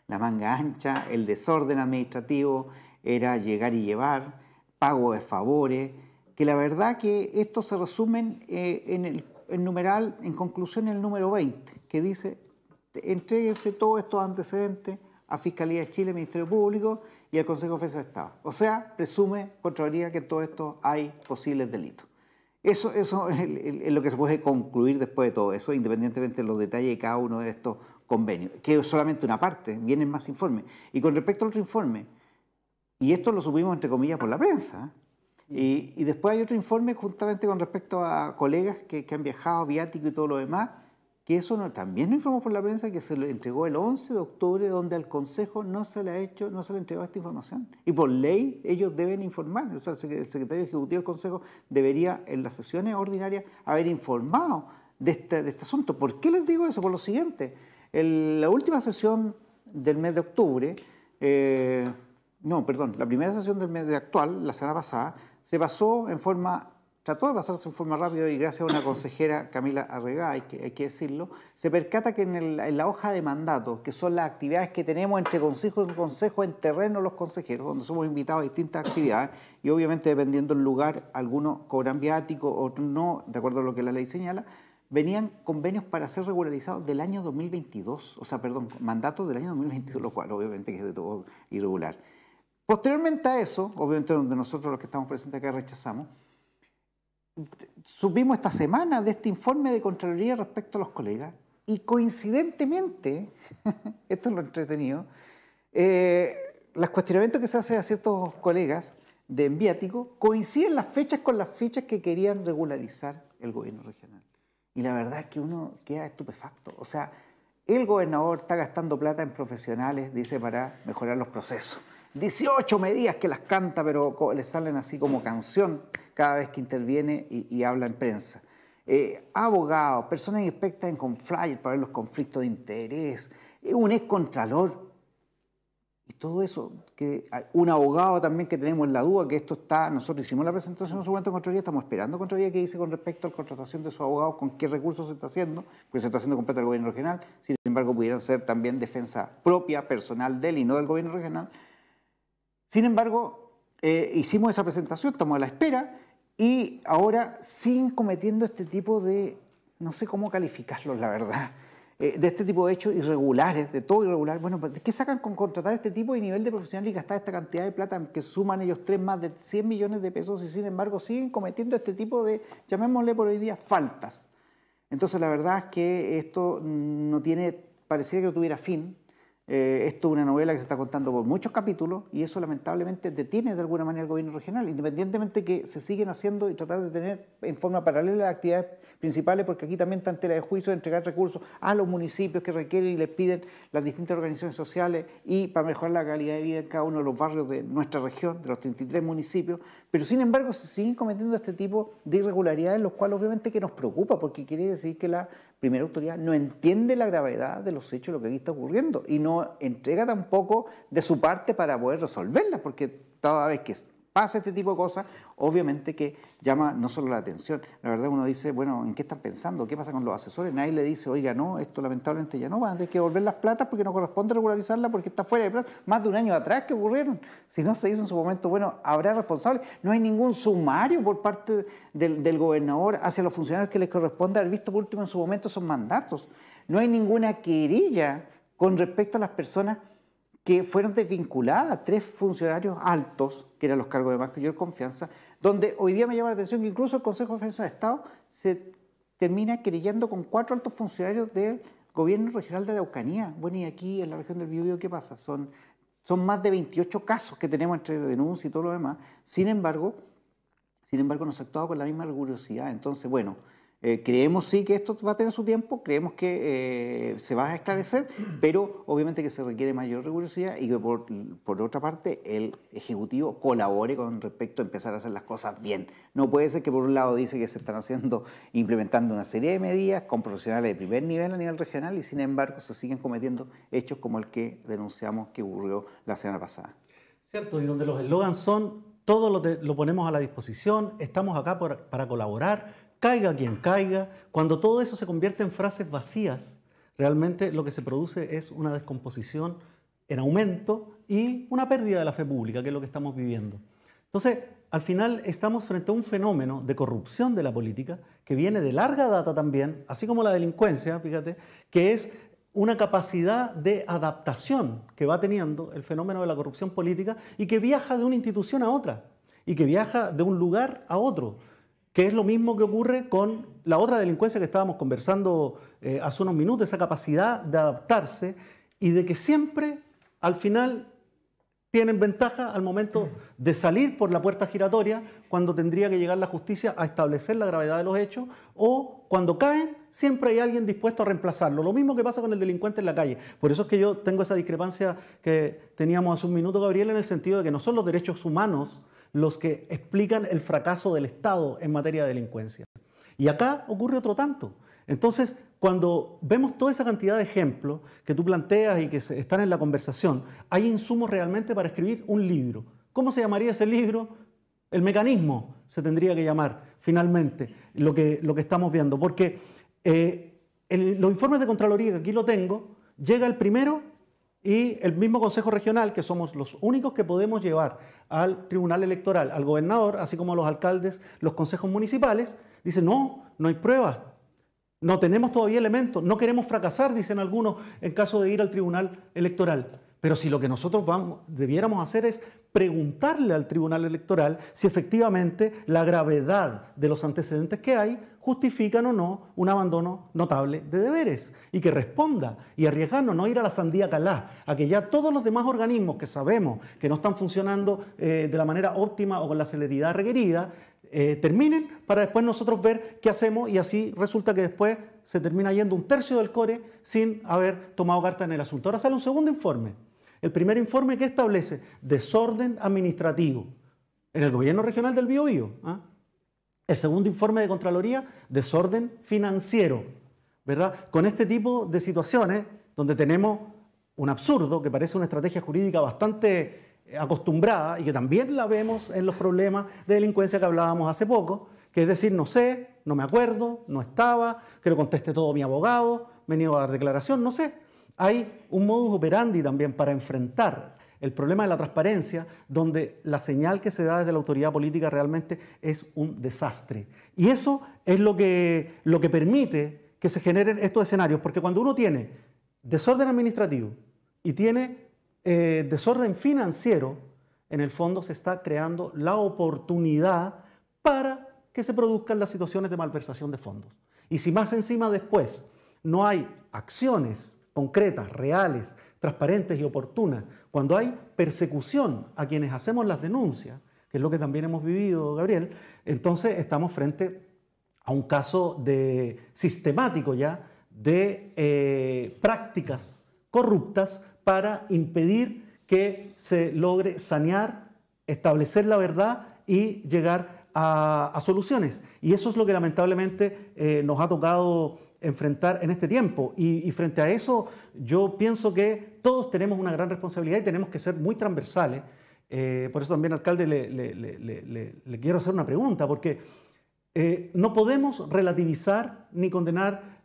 la manga ancha, el desorden administrativo, era llegar y llevar, pago de favores, que la verdad que esto se resumen en el numeral, en conclusión, el número 20, que dice: entréguese todos estos antecedentes a Fiscalía de Chile, Ministerio Público y al Consejo de Defensa del Estado. O sea, presume Contraloría que en todo esto hay posibles delitos. Eso es lo que se puede concluir después de todo eso, independientemente de los detalles de cada uno de estos convenios, que es solamente una parte, vienen más informes. Y con respecto al otro informe, y esto lo supimos entre comillas por la prensa, y después hay otro informe justamente con respecto a colegas que han viajado, viático y todo lo demás, que eso también lo informó por la prensa, que se le entregó el 11 de octubre, donde al Consejo no se le entregó esta información. Y por ley ellos deben informar. O sea, el secretario ejecutivo del Consejo debería en las sesiones ordinarias haber informado de este asunto. ¿Por qué les digo eso? Por lo siguiente. La última sesión del mes de octubre, la primera sesión del mes de actual, la semana pasada, trató de pasarse en forma rápida, y gracias a una consejera, Camila Arregá, hay que decirlo, se percata que en la hoja de mandato, que son las actividades que tenemos entre consejo y consejo en terreno los consejeros, donde somos invitados a distintas actividades, y obviamente dependiendo del lugar, algunos cobran viático, otros no, de acuerdo a lo que la ley señala, venían convenios para ser regularizados del año 2022, mandatos del año 2022, lo cual obviamente que es de todo irregular. Posteriormente a eso, obviamente donde nosotros los que estamos presentes acá rechazamos, supimos esta semana de este informe de Contraloría respecto a los colegas, y coincidentemente, esto es lo entretenido, los cuestionamientos que se hacen a ciertos colegas de enviático coinciden las fechas con las fechas que querían regularizar el gobierno regional. Y la verdad es que uno queda estupefacto. O sea, el gobernador está gastando plata en profesionales, dice, para mejorar los procesos. 18 medidas que las canta, pero le salen así como canción cada vez que interviene y habla en prensa. Abogados, personas expertas en flyers para ver los conflictos de interés, un excontralor. Y todo eso, un abogado también que tenemos en la duda, que esto está, nosotros hicimos la presentación en su momento de Contraloría, estamos esperando Contraloría que dice con respecto a la contratación de sus abogados, con qué recursos se está haciendo, porque se está haciendo con plata del gobierno regional, sin embargo pudieran ser también defensa propia, personal de él y no del gobierno regional. Sin embargo, hicimos esa presentación, estamos a la espera y ahora siguen cometiendo este tipo de, no sé cómo calificarlos, la verdad, de este tipo de hechos irregulares, de todo irregular. Bueno, ¿qué sacan con contratar este tipo de nivel de profesional y gastar esta cantidad de plata que suman ellos tres más de 100 millones de pesos y sin embargo siguen cometiendo este tipo de, llamémosle por hoy día, faltas? Entonces la verdad es que esto no tiene, pareciera que no tuviera fin. Esto es una novela que se está contando por muchos capítulos y eso lamentablemente detiene de alguna manera el gobierno regional, independientemente que se siguen haciendo y tratar de tener en forma paralela las actividades principales, porque aquí también está en tela de juicio de entregar recursos a los municipios que requieren y les piden las distintas organizaciones sociales y para mejorar la calidad de vida en cada uno de los barrios de nuestra región, de los 33 municipios, pero sin embargo se siguen cometiendo este tipo de irregularidades, los cuales obviamente que nos preocupa, porque quiere decir que la primera autoridad no entiende la gravedad de los hechos, lo que aquí está ocurriendo, y no entrega tampoco de su parte para poder resolverlas, porque toda vez que pasa este tipo de cosas, obviamente que llama no solo la atención. La verdad uno dice, bueno, ¿en qué están pensando? ¿Qué pasa con los asesores? Nadie le dice, oiga, no, esto lamentablemente ya no va, hay que devolver las platas porque no corresponde regularizarla porque está fuera de plazo. Más de un año atrás que ocurrieron. Si no se hizo en su momento, bueno, habrá responsables. No hay ningún sumario por parte del gobernador hacia los funcionarios que les corresponde haber visto por último en su momento esos mandatos. No hay ninguna querella con respecto a las personas que fueron desvinculadas, 3 funcionarios altos, que eran los cargos de mayor confianza, donde hoy día me llama la atención que incluso el Consejo de Defensa de Estado se termina querellando con 4 altos funcionarios del gobierno regional de Araucanía. Bueno, y aquí en la región del Biobío, ¿qué pasa? Son más de 28 casos que tenemos entre denuncia y todo lo demás. Sin embargo, no se ha actuado con la misma rigurosidad. Entonces, bueno, creemos sí que esto va a tener su tiempo, creemos que se va a esclarecer, pero obviamente que se requiere mayor rigurosidad y que por otra parte el Ejecutivo colabore con respecto a empezar a hacer las cosas bien. No puede ser que por un lado dice que se están implementando una serie de medidas con profesionales de primer nivel a nivel regional y sin embargo se siguen cometiendo hechos como el que denunciamos que ocurrió la semana pasada.
Cierto, y donde los eslogans son, todo lo ponemos a la disposición, estamos acá para colaborar, caiga quien caiga. Cuando todo eso se convierte en frases vacías, realmente lo que se produce es una descomposición en aumento y una pérdida de la fe pública, que es lo que estamos viviendo. Entonces, al final estamos frente a un fenómeno de corrupción de la política que viene de larga data también, así como la delincuencia, fíjate, que es una capacidad de adaptación que va teniendo el fenómeno de la corrupción política y que viaja de una institución a otra y que viaja de un lugar a otro, que es lo mismo que ocurre con la otra delincuencia que estábamos conversando hace unos minutos, esa capacidad de adaptarse y de que siempre, al final, tienen ventaja al momento de salir por la puerta giratoria cuando tendría que llegar la justicia a establecer la gravedad de los hechos o cuando caen, siempre hay alguien dispuesto a reemplazarlo. Lo mismo que pasa con el delincuente en la calle. Por eso es que yo tengo esa discrepancia que teníamos hace un minuto, Gabriel, en el sentido de que no son los derechos humanos los que explican el fracaso del Estado en materia de delincuencia. Y acá ocurre otro tanto. Entonces, cuando vemos toda esa cantidad de ejemplos que tú planteas y que están en la conversación, hay insumos realmente para escribir un libro. ¿Cómo se llamaría ese libro? El mecanismo se tendría que llamar, finalmente, lo que estamos viendo. Porque los informes de Contraloría, que aquí lo tengo, llega el primero y el mismo Consejo Regional, que somos los únicos que podemos llevar al Tribunal Electoral, al gobernador, así como a los alcaldes, los consejos municipales, dice no hay pruebas, no tenemos todavía elementos, no queremos fracasar, dicen algunos, en caso de ir al Tribunal Electoral. Pero si lo que nosotros debiéramos hacer es preguntarle al Tribunal Electoral si efectivamente la gravedad de los antecedentes que hay justifican o no un abandono notable de deberes y que responda y arriesgarnos, no ir a la sandía calá, a que ya todos los demás organismos que sabemos que no están funcionando de la manera óptima o con la celeridad requerida, terminen para después nosotros ver qué hacemos y así resulta que después se termina yendo un tercio del core sin haber tomado carta en el asunto. Ahora sale un segundo informe. El primer informe que establece desorden administrativo en el gobierno regional del Biobío. El segundo informe de Contraloría, desorden financiero, ¿verdad? Con este tipo de situaciones donde tenemos un absurdo que parece una estrategia jurídica bastante acostumbrada y que también la vemos en los problemas de delincuencia que hablábamos hace poco, que es decir, no sé, no me acuerdo, no estaba, que lo conteste todo mi abogado, me niego a dar declaración, no sé. Hay un modus operandi también para enfrentar el problema de la transparencia, donde la señal que se da desde la autoridad política realmente es un desastre. Y eso es lo que permite que se generen estos escenarios, porque cuando uno tiene desorden administrativo y tiene desorden financiero, en el fondo se está creando la oportunidad para que se produzcan las situaciones de malversación de fondos. Y si más encima después no hay acciones concretas, reales, transparentes y oportunas, cuando hay persecución a quienes hacemos las denuncias, que es lo que también hemos vivido, Gabriel, entonces estamos frente a un caso sistemático ya de prácticas corruptas para impedir que se logre sanear, establecer la verdad y llegar a soluciones. Y eso es lo que lamentablemente nos ha tocado enfrentar en este tiempo. Y frente a eso yo pienso que todos tenemos una gran responsabilidad y tenemos que ser muy transversales. Por eso también, alcalde, le quiero hacer una pregunta, porque no podemos relativizar ni condenar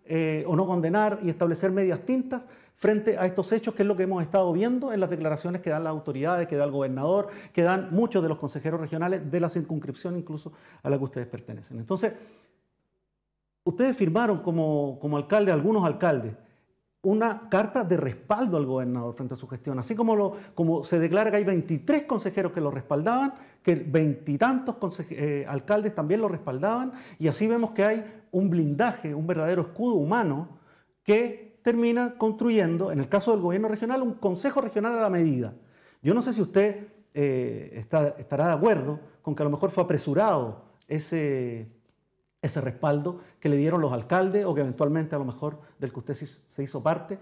o no condenar y establecer medias tintas frente a estos hechos, que es lo que hemos estado viendo en las declaraciones que dan las autoridades, que da el gobernador, que dan muchos de los consejeros regionales de la circunscripción incluso a la que ustedes pertenecen. Entonces, ustedes firmaron como alcalde, algunos alcaldes, una carta de respaldo al gobernador frente a su gestión, así como se declara que hay 23 consejeros que lo respaldaban, que 20 y tantos alcaldes también lo respaldaban, y así vemos que hay un blindaje, un verdadero escudo humano que termina construyendo, en el caso del gobierno regional, un consejo regional a la medida. Yo no sé si usted estará de acuerdo con que a lo mejor fue apresurado ese respaldo que le dieron los alcaldes, o que eventualmente a lo mejor del que usted se hizo parte,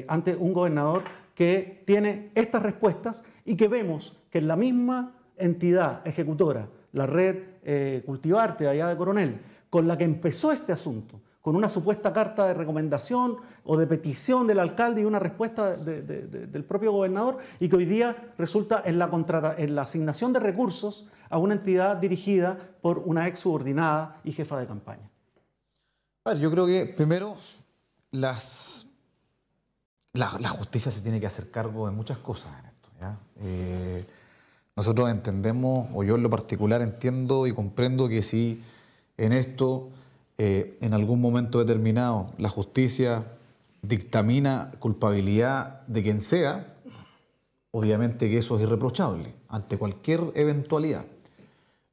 ante un gobernador que tiene estas respuestas y que vemos que en la misma entidad ejecutora, la red Cultivarte allá de Coronel, con la que empezó este asunto, con una supuesta carta de recomendación o de petición del alcalde y una respuesta del propio gobernador, y que hoy día resulta en la asignación de recursos a una entidad dirigida por una ex subordinada y jefa de campaña.
A ver, yo creo que primero la justicia se tiene que hacer cargo de muchas cosas en esto, ¿ya? Nosotros entendemos, o yo en lo particular entiendo y comprendo, que si en esto en algún momento determinado la justicia dictamina culpabilidad de quien sea, obviamente que eso es irreprochable ante cualquier eventualidad.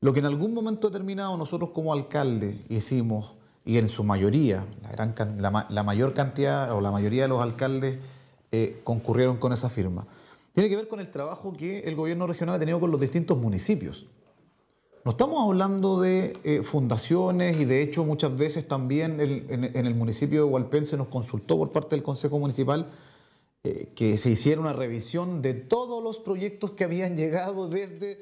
Lo que en algún momento determinado nosotros como alcaldes hicimos, y en su mayoría, la mayor cantidad o la mayoría de los alcaldes concurrieron con esa firma, tiene que ver con el trabajo que el gobierno regional ha tenido con los distintos municipios. No estamos hablando de fundaciones, y de hecho muchas veces también en el municipio de Hualpén se nos consultó por parte del Consejo Municipal que se hiciera una revisión de todos los proyectos que habían llegado desde...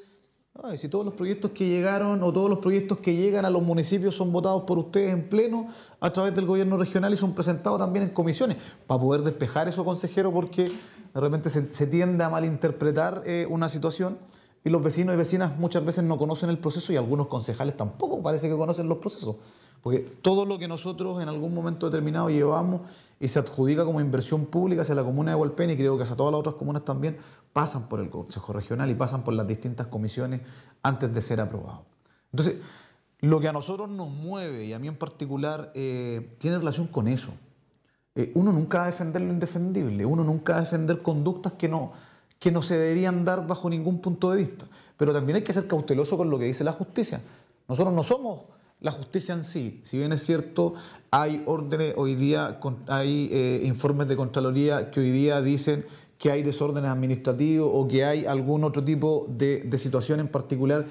si todos los proyectos que llegaron o todos los proyectos que llegan a los municipios son votados por ustedes en pleno a través del gobierno regional y son presentados también en comisiones, para poder despejar eso, consejero, porque de repente se tiende a malinterpretar una situación. Y los vecinos y vecinas muchas veces no conocen el proceso, y algunos concejales tampoco parece que conocen los procesos. Porque todo lo que nosotros en algún momento determinado llevamos y se adjudica como inversión pública hacia la comuna de Hualpén, y creo que hacia todas las otras comunas también, pasan por el Consejo Regional y pasan por las distintas comisiones antes de ser aprobado. Entonces, lo que a nosotros nos mueve, y a mí en particular, tiene relación con eso. Uno nunca va a defender lo indefendible, uno nunca va a defender conductas que no se deberían dar bajo ningún punto de vista. Pero también hay que ser cauteloso con lo que dice la justicia. Nosotros no somos la justicia en sí. Si bien es cierto, hay órdenes hoy día, hay informes de Contraloría que hoy día dicen que hay desórdenes administrativos o que hay algún otro tipo de situación en particular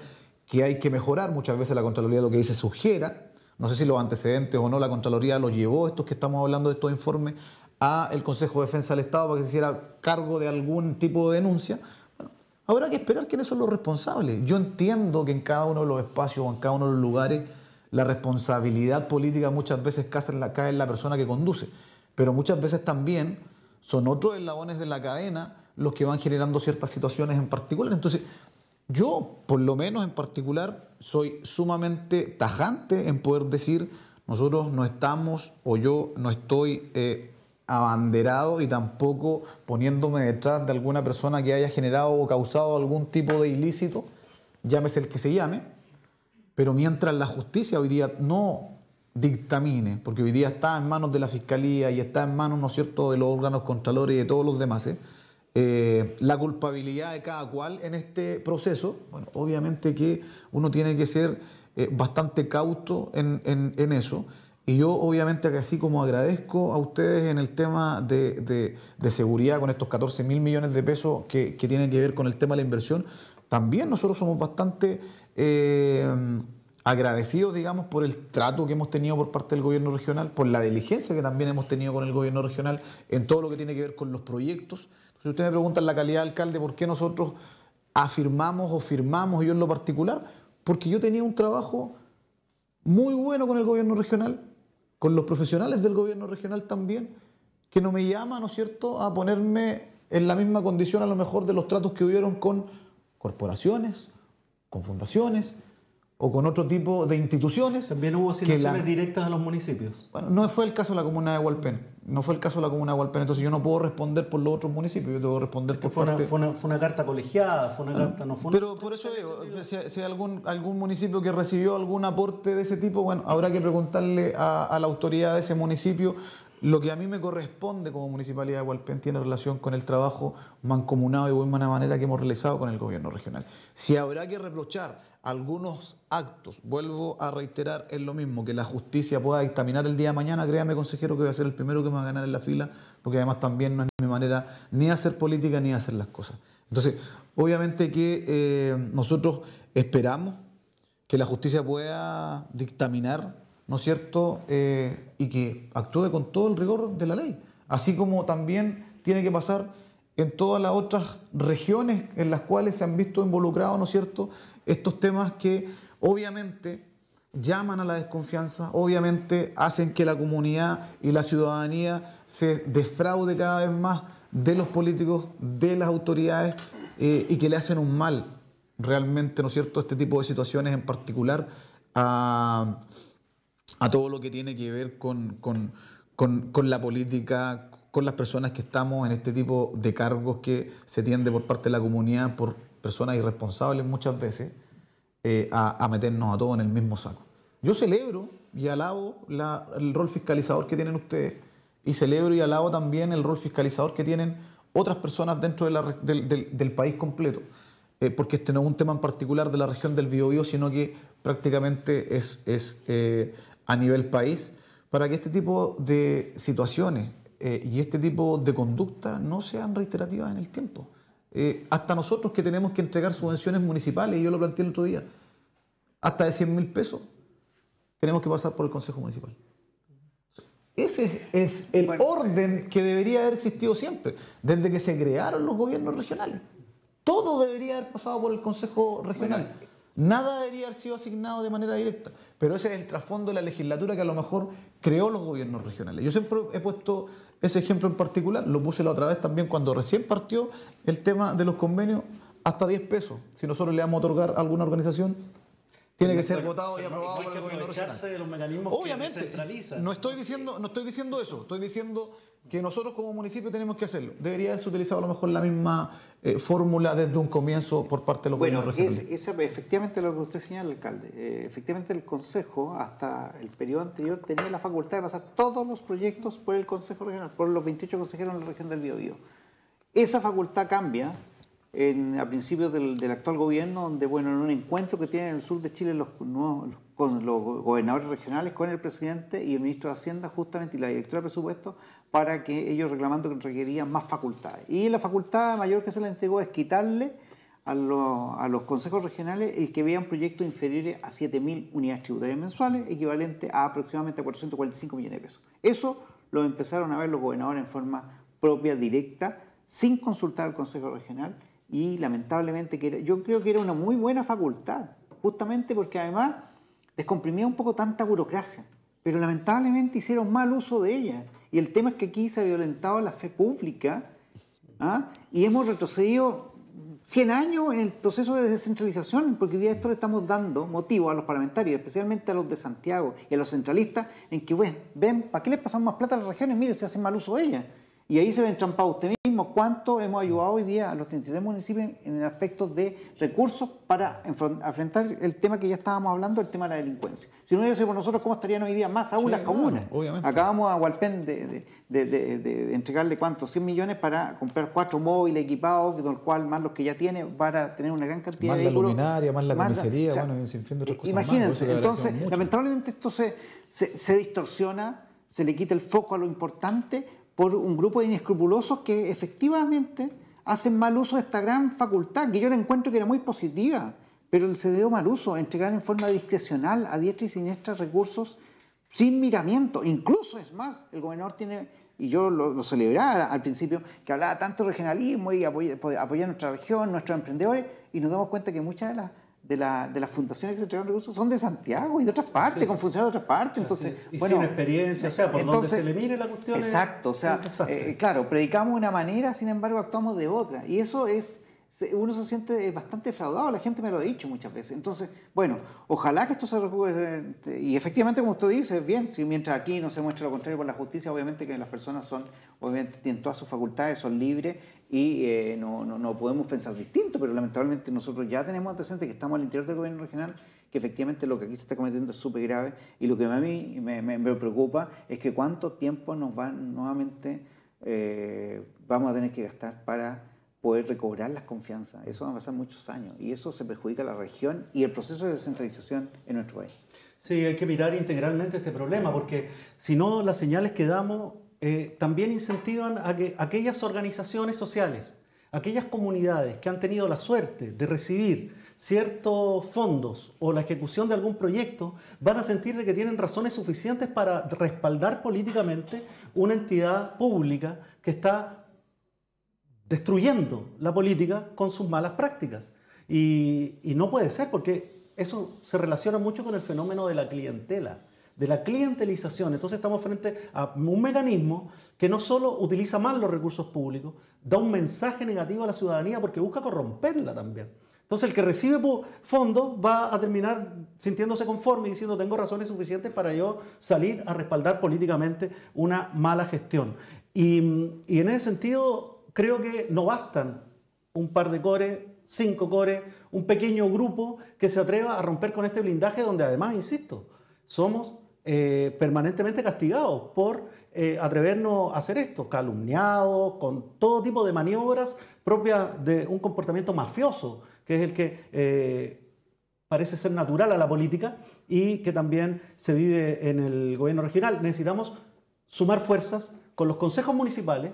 que hay que mejorar. Muchas veces la Contraloría lo que dice sugiera, no sé si los antecedentes o no, la Contraloría los llevó, estos que estamos hablando de estos informes, a el Consejo de Defensa del Estado para que se hiciera cargo de algún tipo de denuncia. Bueno, habrá que esperar quiénes son los responsables. Yo entiendo que en cada uno de los espacios o en cada uno de los lugares la responsabilidad política muchas veces cae en la persona que conduce, pero muchas veces también son otros eslabones de la cadena los que van generando ciertas situaciones en particular. Entonces, yo, por lo menos en particular, soy sumamente tajante en poder decir: nosotros no estamos, o yo no estoy abanderado y tampoco poniéndome detrás de alguna persona que haya generado o causado algún tipo de ilícito, llámese el que se llame, pero mientras la justicia hoy día no dictamine, porque hoy día está en manos de la Fiscalía y está en manos, ¿no es cierto?, de los órganos contralores y de todos los demás, la culpabilidad de cada cual en este proceso, bueno, obviamente que uno tiene que ser bastante cauto en eso. Y yo obviamente que así como agradezco a ustedes en el tema de seguridad con estos 14.000 millones de pesos que tienen que ver con el tema de la inversión, también nosotros somos bastante agradecidos, digamos, por el trato que hemos tenido por parte del gobierno regional, por la diligencia que también hemos tenido con el gobierno regional en todo lo que tiene que ver con los proyectos. Si usted me pregunta en la calidad de alcalde por qué nosotros afirmamos o firmamos, yo en lo particular, porque yo tenía un trabajo muy bueno con el gobierno regional, con los profesionales del gobierno regional también, que no me llama, ¿no es cierto?, a ponerme en la misma condición a lo mejor de los tratos que hubieron con corporaciones, con fundaciones o con otro tipo de instituciones.
También hubo asignaciones directas a los municipios.
Bueno, no fue el caso de la comuna de Hualpén. No fue el caso de la comuna de Hualpén. Entonces yo no puedo responder por los otros municipios. Yo tengo que responder por parte...
Fue una carta colegiada, fue una carta... No fue una...
Pero por eso digo, si hay algún municipio que recibió algún aporte de ese tipo, bueno, habrá que preguntarle a la autoridad de ese municipio. Lo que a mí me corresponde como Municipalidad de Hualpén tiene relación con el trabajo mancomunado y de buena manera que hemos realizado con el gobierno regional. Si habrá que reprochar algunos actos, vuelvo a reiterar, es lo mismo, que la justicia pueda dictaminar el día de mañana, créame, consejero, que voy a ser el primero que me va a ganar en la fila, porque además también no es mi manera ni de hacer política ni de hacer las cosas. Entonces, obviamente que nosotros esperamos que la justicia pueda dictaminar, ¿no es cierto?, y que actúe con todo el rigor de la ley. Así como también tiene que pasar en todas las otras regiones en las cuales se han visto involucrados, ¿no es cierto?, estos temas que obviamente llaman a la desconfianza, obviamente hacen que la comunidad y la ciudadanía se defraude cada vez más de los políticos, de las autoridades, y que le hacen un mal realmente, ¿no es cierto?, este tipo de situaciones en particular a todo lo que tiene que ver con la política, con las personas que estamos en este tipo de cargos que se tiende por parte de la comunidad, por personas irresponsables muchas veces, a meternos a todos en el mismo saco. Yo celebro y alabo el rol fiscalizador que tienen ustedes, y celebro y alabo también el rol fiscalizador que tienen otras personas dentro del país completo, porque este no es un tema en particular de la región del Biobío, sino que prácticamente es a nivel país, para que este tipo de situaciones y este tipo de conductas no sean reiterativas en el tiempo. Hasta nosotros que tenemos que entregar subvenciones municipales, y yo lo planteé el otro día, hasta de 100.000 pesos, tenemos que pasar por el Consejo Municipal. Ese es el orden que debería haber existido siempre, desde que se crearon los gobiernos regionales. Todo debería haber pasado por el Consejo Regional. Nada debería haber sido asignado de manera directa. Pero ese es el trasfondo de la legislatura que a lo mejor creó los gobiernos regionales. Yo siempre he puesto ese ejemplo en particular, lo puse la otra vez también cuando recién partió el tema de los convenios, hasta 10 pesos. Si nosotros le vamos a otorgar a alguna organización, tiene que ser votado y aprobado por el gobierno regional.
De los mecanismos
obviamente,
que descentralizan.
no estoy diciendo eso, estoy diciendo que nosotros como municipio tenemos que hacerlo. Debería haberse utilizado a lo mejor la misma fórmula desde un comienzo por parte de los gobiernos regionales.
Efectivamente lo que usted señala, alcalde. Efectivamente el Consejo, hasta el periodo anterior, tenía la facultad de pasar todos los proyectos por el Consejo Regional, por los 28 consejeros en la región del Biobío. Esa facultad cambia a principios del actual gobierno, donde, bueno, en un encuentro que tienen en el sur de Chile los gobernadores regionales con el presidente y el ministro de Hacienda, justamente, y la directora de presupuesto, para que ellos reclamando que requerían más facultades. Y la facultad mayor que se le entregó es quitarle a los consejos regionales el que vean proyectos inferiores a 7.000 unidades tributarias mensuales, equivalente a aproximadamente 445 millones de pesos. Eso lo empezaron a ver los gobernadores en forma propia, directa, sin consultar al Consejo Regional, y lamentablemente yo creo que era una muy buena facultad, justamente porque además descomprimía un poco tanta burocracia, pero lamentablemente hicieron mal uso de ella. Y el tema es que aquí se ha violentado la fe pública, y hemos retrocedido 100 años en el proceso de descentralización, porque hoy día esto le estamos dando motivo a los parlamentarios, especialmente a los de Santiago y a los centralistas, en que, bueno, ven, ¿para qué les pasamos más plata a las regiones? Mire, se hacen mal uso de ellas. Y ahí se ve entrampado usted mismo cuánto hemos ayudado hoy día a los 33 municipios en el aspecto de recursos para enfrentar el tema que ya estábamos hablando, el tema de la delincuencia. Si no hubiera sido por nosotros, ¿cómo estarían hoy día más aún las comunas?
Obviamente.
Acabamos a Hualpén de entregarle, ¿cuánto? 100 millones para comprar 4 móviles equipados, con el cual más los que ya tiene, para tener una gran cantidad de vehículos.
Más la luminaria, más la comisaría,
o sea,
bueno, sin fin de otras cosas.
Imagínense, entonces, lamentablemente esto se distorsiona, se le quita el foco a lo importante por un grupo de inescrupulosos que efectivamente hacen mal uso de esta gran facultad, que yo la encuentro que era muy positiva, pero se dio mal uso, entregar en forma discrecional a diestra y siniestra recursos sin miramiento. Incluso, es más, el gobernador tiene, y yo lo celebraba al principio, que hablaba tanto de regionalismo y apoyar nuestra región, nuestros emprendedores, y nos damos cuenta que muchas de las fundaciones que se entregan recursos son de Santiago y de otras partes, con funcionarios de otras partes. Entonces,
y sin experiencia, o sea, por donde se le mire la cuestión.
Exacto, o sea, claro, predicamos de una manera, sin embargo actuamos de otra. Y eso uno se siente bastante defraudado, la gente me lo ha dicho muchas veces. Entonces, bueno, ojalá que esto se recupere. Y efectivamente, como usted dice, es bien, si mientras aquí no se muestra lo contrario por la justicia, obviamente que las personas obviamente tienen todas sus facultades, son libres y no podemos pensar distinto, pero lamentablemente nosotros ya tenemos antecedentes que estamos al interior del gobierno regional, que efectivamente lo que aquí se está cometiendo es súper grave, y lo que a mí me preocupa es que cuánto tiempo nos van nuevamente vamos a tener que gastar para poder recobrar las confianzas. Eso va a pasar muchos años y eso se perjudica a la región y el proceso de descentralización en nuestro país.
Sí, hay que mirar integralmente este problema, porque si no, las señales que damos también incentivan a que aquellas organizaciones sociales, aquellas comunidades que han tenido la suerte de recibir ciertos fondos o la ejecución de algún proyecto, van a sentir de que tienen razones suficientes para respaldar políticamente una entidad pública que está destruyendo la política con sus malas prácticas. Y no puede ser, porque eso se relaciona mucho con el fenómeno de la clientela, de la clientelización. Entonces estamos frente a un mecanismo que no solo utiliza mal los recursos públicos, da un mensaje negativo a la ciudadanía porque busca corromperla también. Entonces el que recibe fondos va a terminar sintiéndose conforme y diciendo tengo razones suficientes para yo salir a respaldar políticamente una mala gestión. Y en ese sentido creo que no bastan un par de cores, 5 cores, un pequeño grupo que se atreva a romper con este blindaje donde además, insisto, somos permanentemente castigados por atrevernos a hacer esto, calumniados, con todo tipo de maniobras propias de un comportamiento mafioso, que es el que parece ser natural a la política y que también se vive en el gobierno regional. Necesitamos sumar fuerzas con los consejos municipales,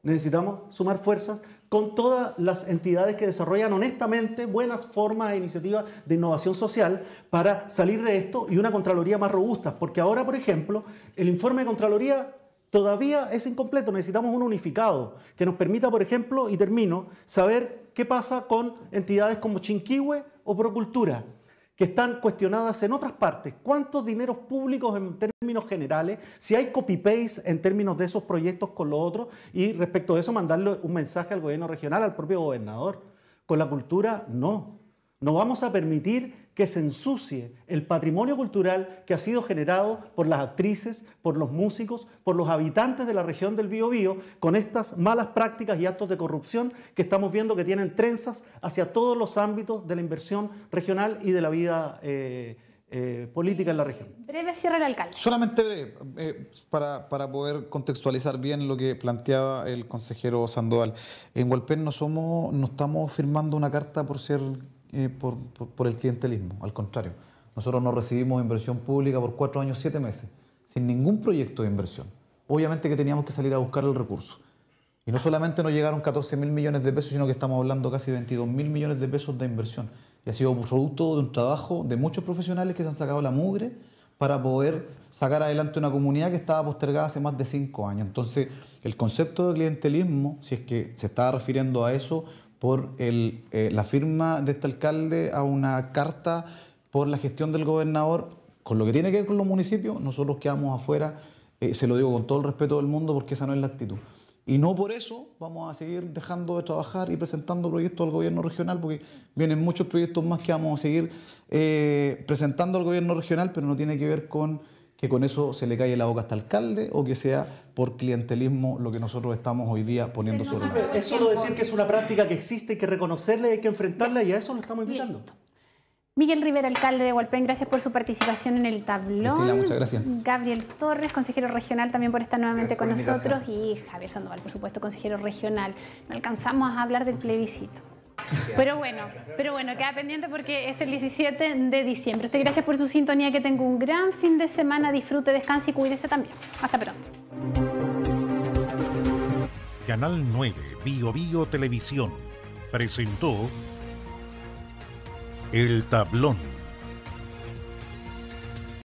necesitamos sumar fuerzas con todas las entidades que desarrollan honestamente buenas formas e iniciativas de innovación social para salir de esto y una Contraloría más robusta. Porque ahora, por ejemplo, el informe de Contraloría todavía es incompleto. Necesitamos uno unificado que nos permita, por ejemplo, y termino, saber qué pasa con entidades como Chinquihue o Procultura, que están cuestionadas en otras partes. ¿Cuántos dineros públicos en términos generales? Si hay copy-paste en términos de esos proyectos con los otros, y respecto de eso mandarle un mensaje al gobierno regional, al propio gobernador. Con la cultura, no. No vamos a permitir que se ensucie el patrimonio cultural que ha sido generado por las actrices, por los músicos, por los habitantes de la región del Biobío, con estas malas prácticas y actos de corrupción que estamos viendo que tienen trenzas hacia todos los ámbitos de la inversión regional y de la vida política en la región.
Breve cierre el alcalde.
Solamente breve, para poder contextualizar bien lo que planteaba el consejero Sandoval. En Hualpén no estamos firmando una carta por ser por el clientelismo, al contrario. Nosotros no recibimos inversión pública por 4 años, 7 meses, sin ningún proyecto de inversión. Obviamente que teníamos que salir a buscar el recurso. Y no solamente nos llegaron 14.000 millones de pesos, sino que estamos hablando casi de 22.000 millones de pesos de inversión. Y ha sido producto de un trabajo de muchos profesionales que se han sacado la mugre para poder sacar adelante una comunidad que estaba postergada hace más de 5 años. Entonces, el concepto de clientelismo, si es que se estaba refiriendo a eso, por la firma de este alcalde a una carta por la gestión del gobernador, con lo que tiene que ver con los municipios, nosotros quedamos afuera, se lo digo con todo el respeto del mundo porque esa no es la actitud. Y no por eso vamos a seguir dejando de trabajar y presentando proyectos al gobierno regional, porque vienen muchos proyectos más que vamos a seguir presentando al gobierno regional, pero no tiene que ver con que con eso se le calle la boca a este alcalde o que sea por clientelismo lo que nosotros estamos hoy día poniendo sobre la mesa.
Es solo decir que es una práctica que existe, hay que reconocerla y hay que enfrentarla, y a eso lo estamos invitando.
Miguel Rivera, alcalde de Hualpén, gracias por su participación en el tablón.
Priscila, muchas gracias.
Gabriel Torres, consejero regional, también por estar nuevamente con nosotros. Y Javier Sandoval, por supuesto, consejero regional. No alcanzamos a hablar del plebiscito. Pero bueno, queda pendiente porque es el 17 de diciembre. Usted, gracias por su sintonía, que tenga un gran fin de semana, disfrute, descanse y cuídese también. Hasta pronto.
Canal 9 Bio Bio Televisión presentó El Tablón.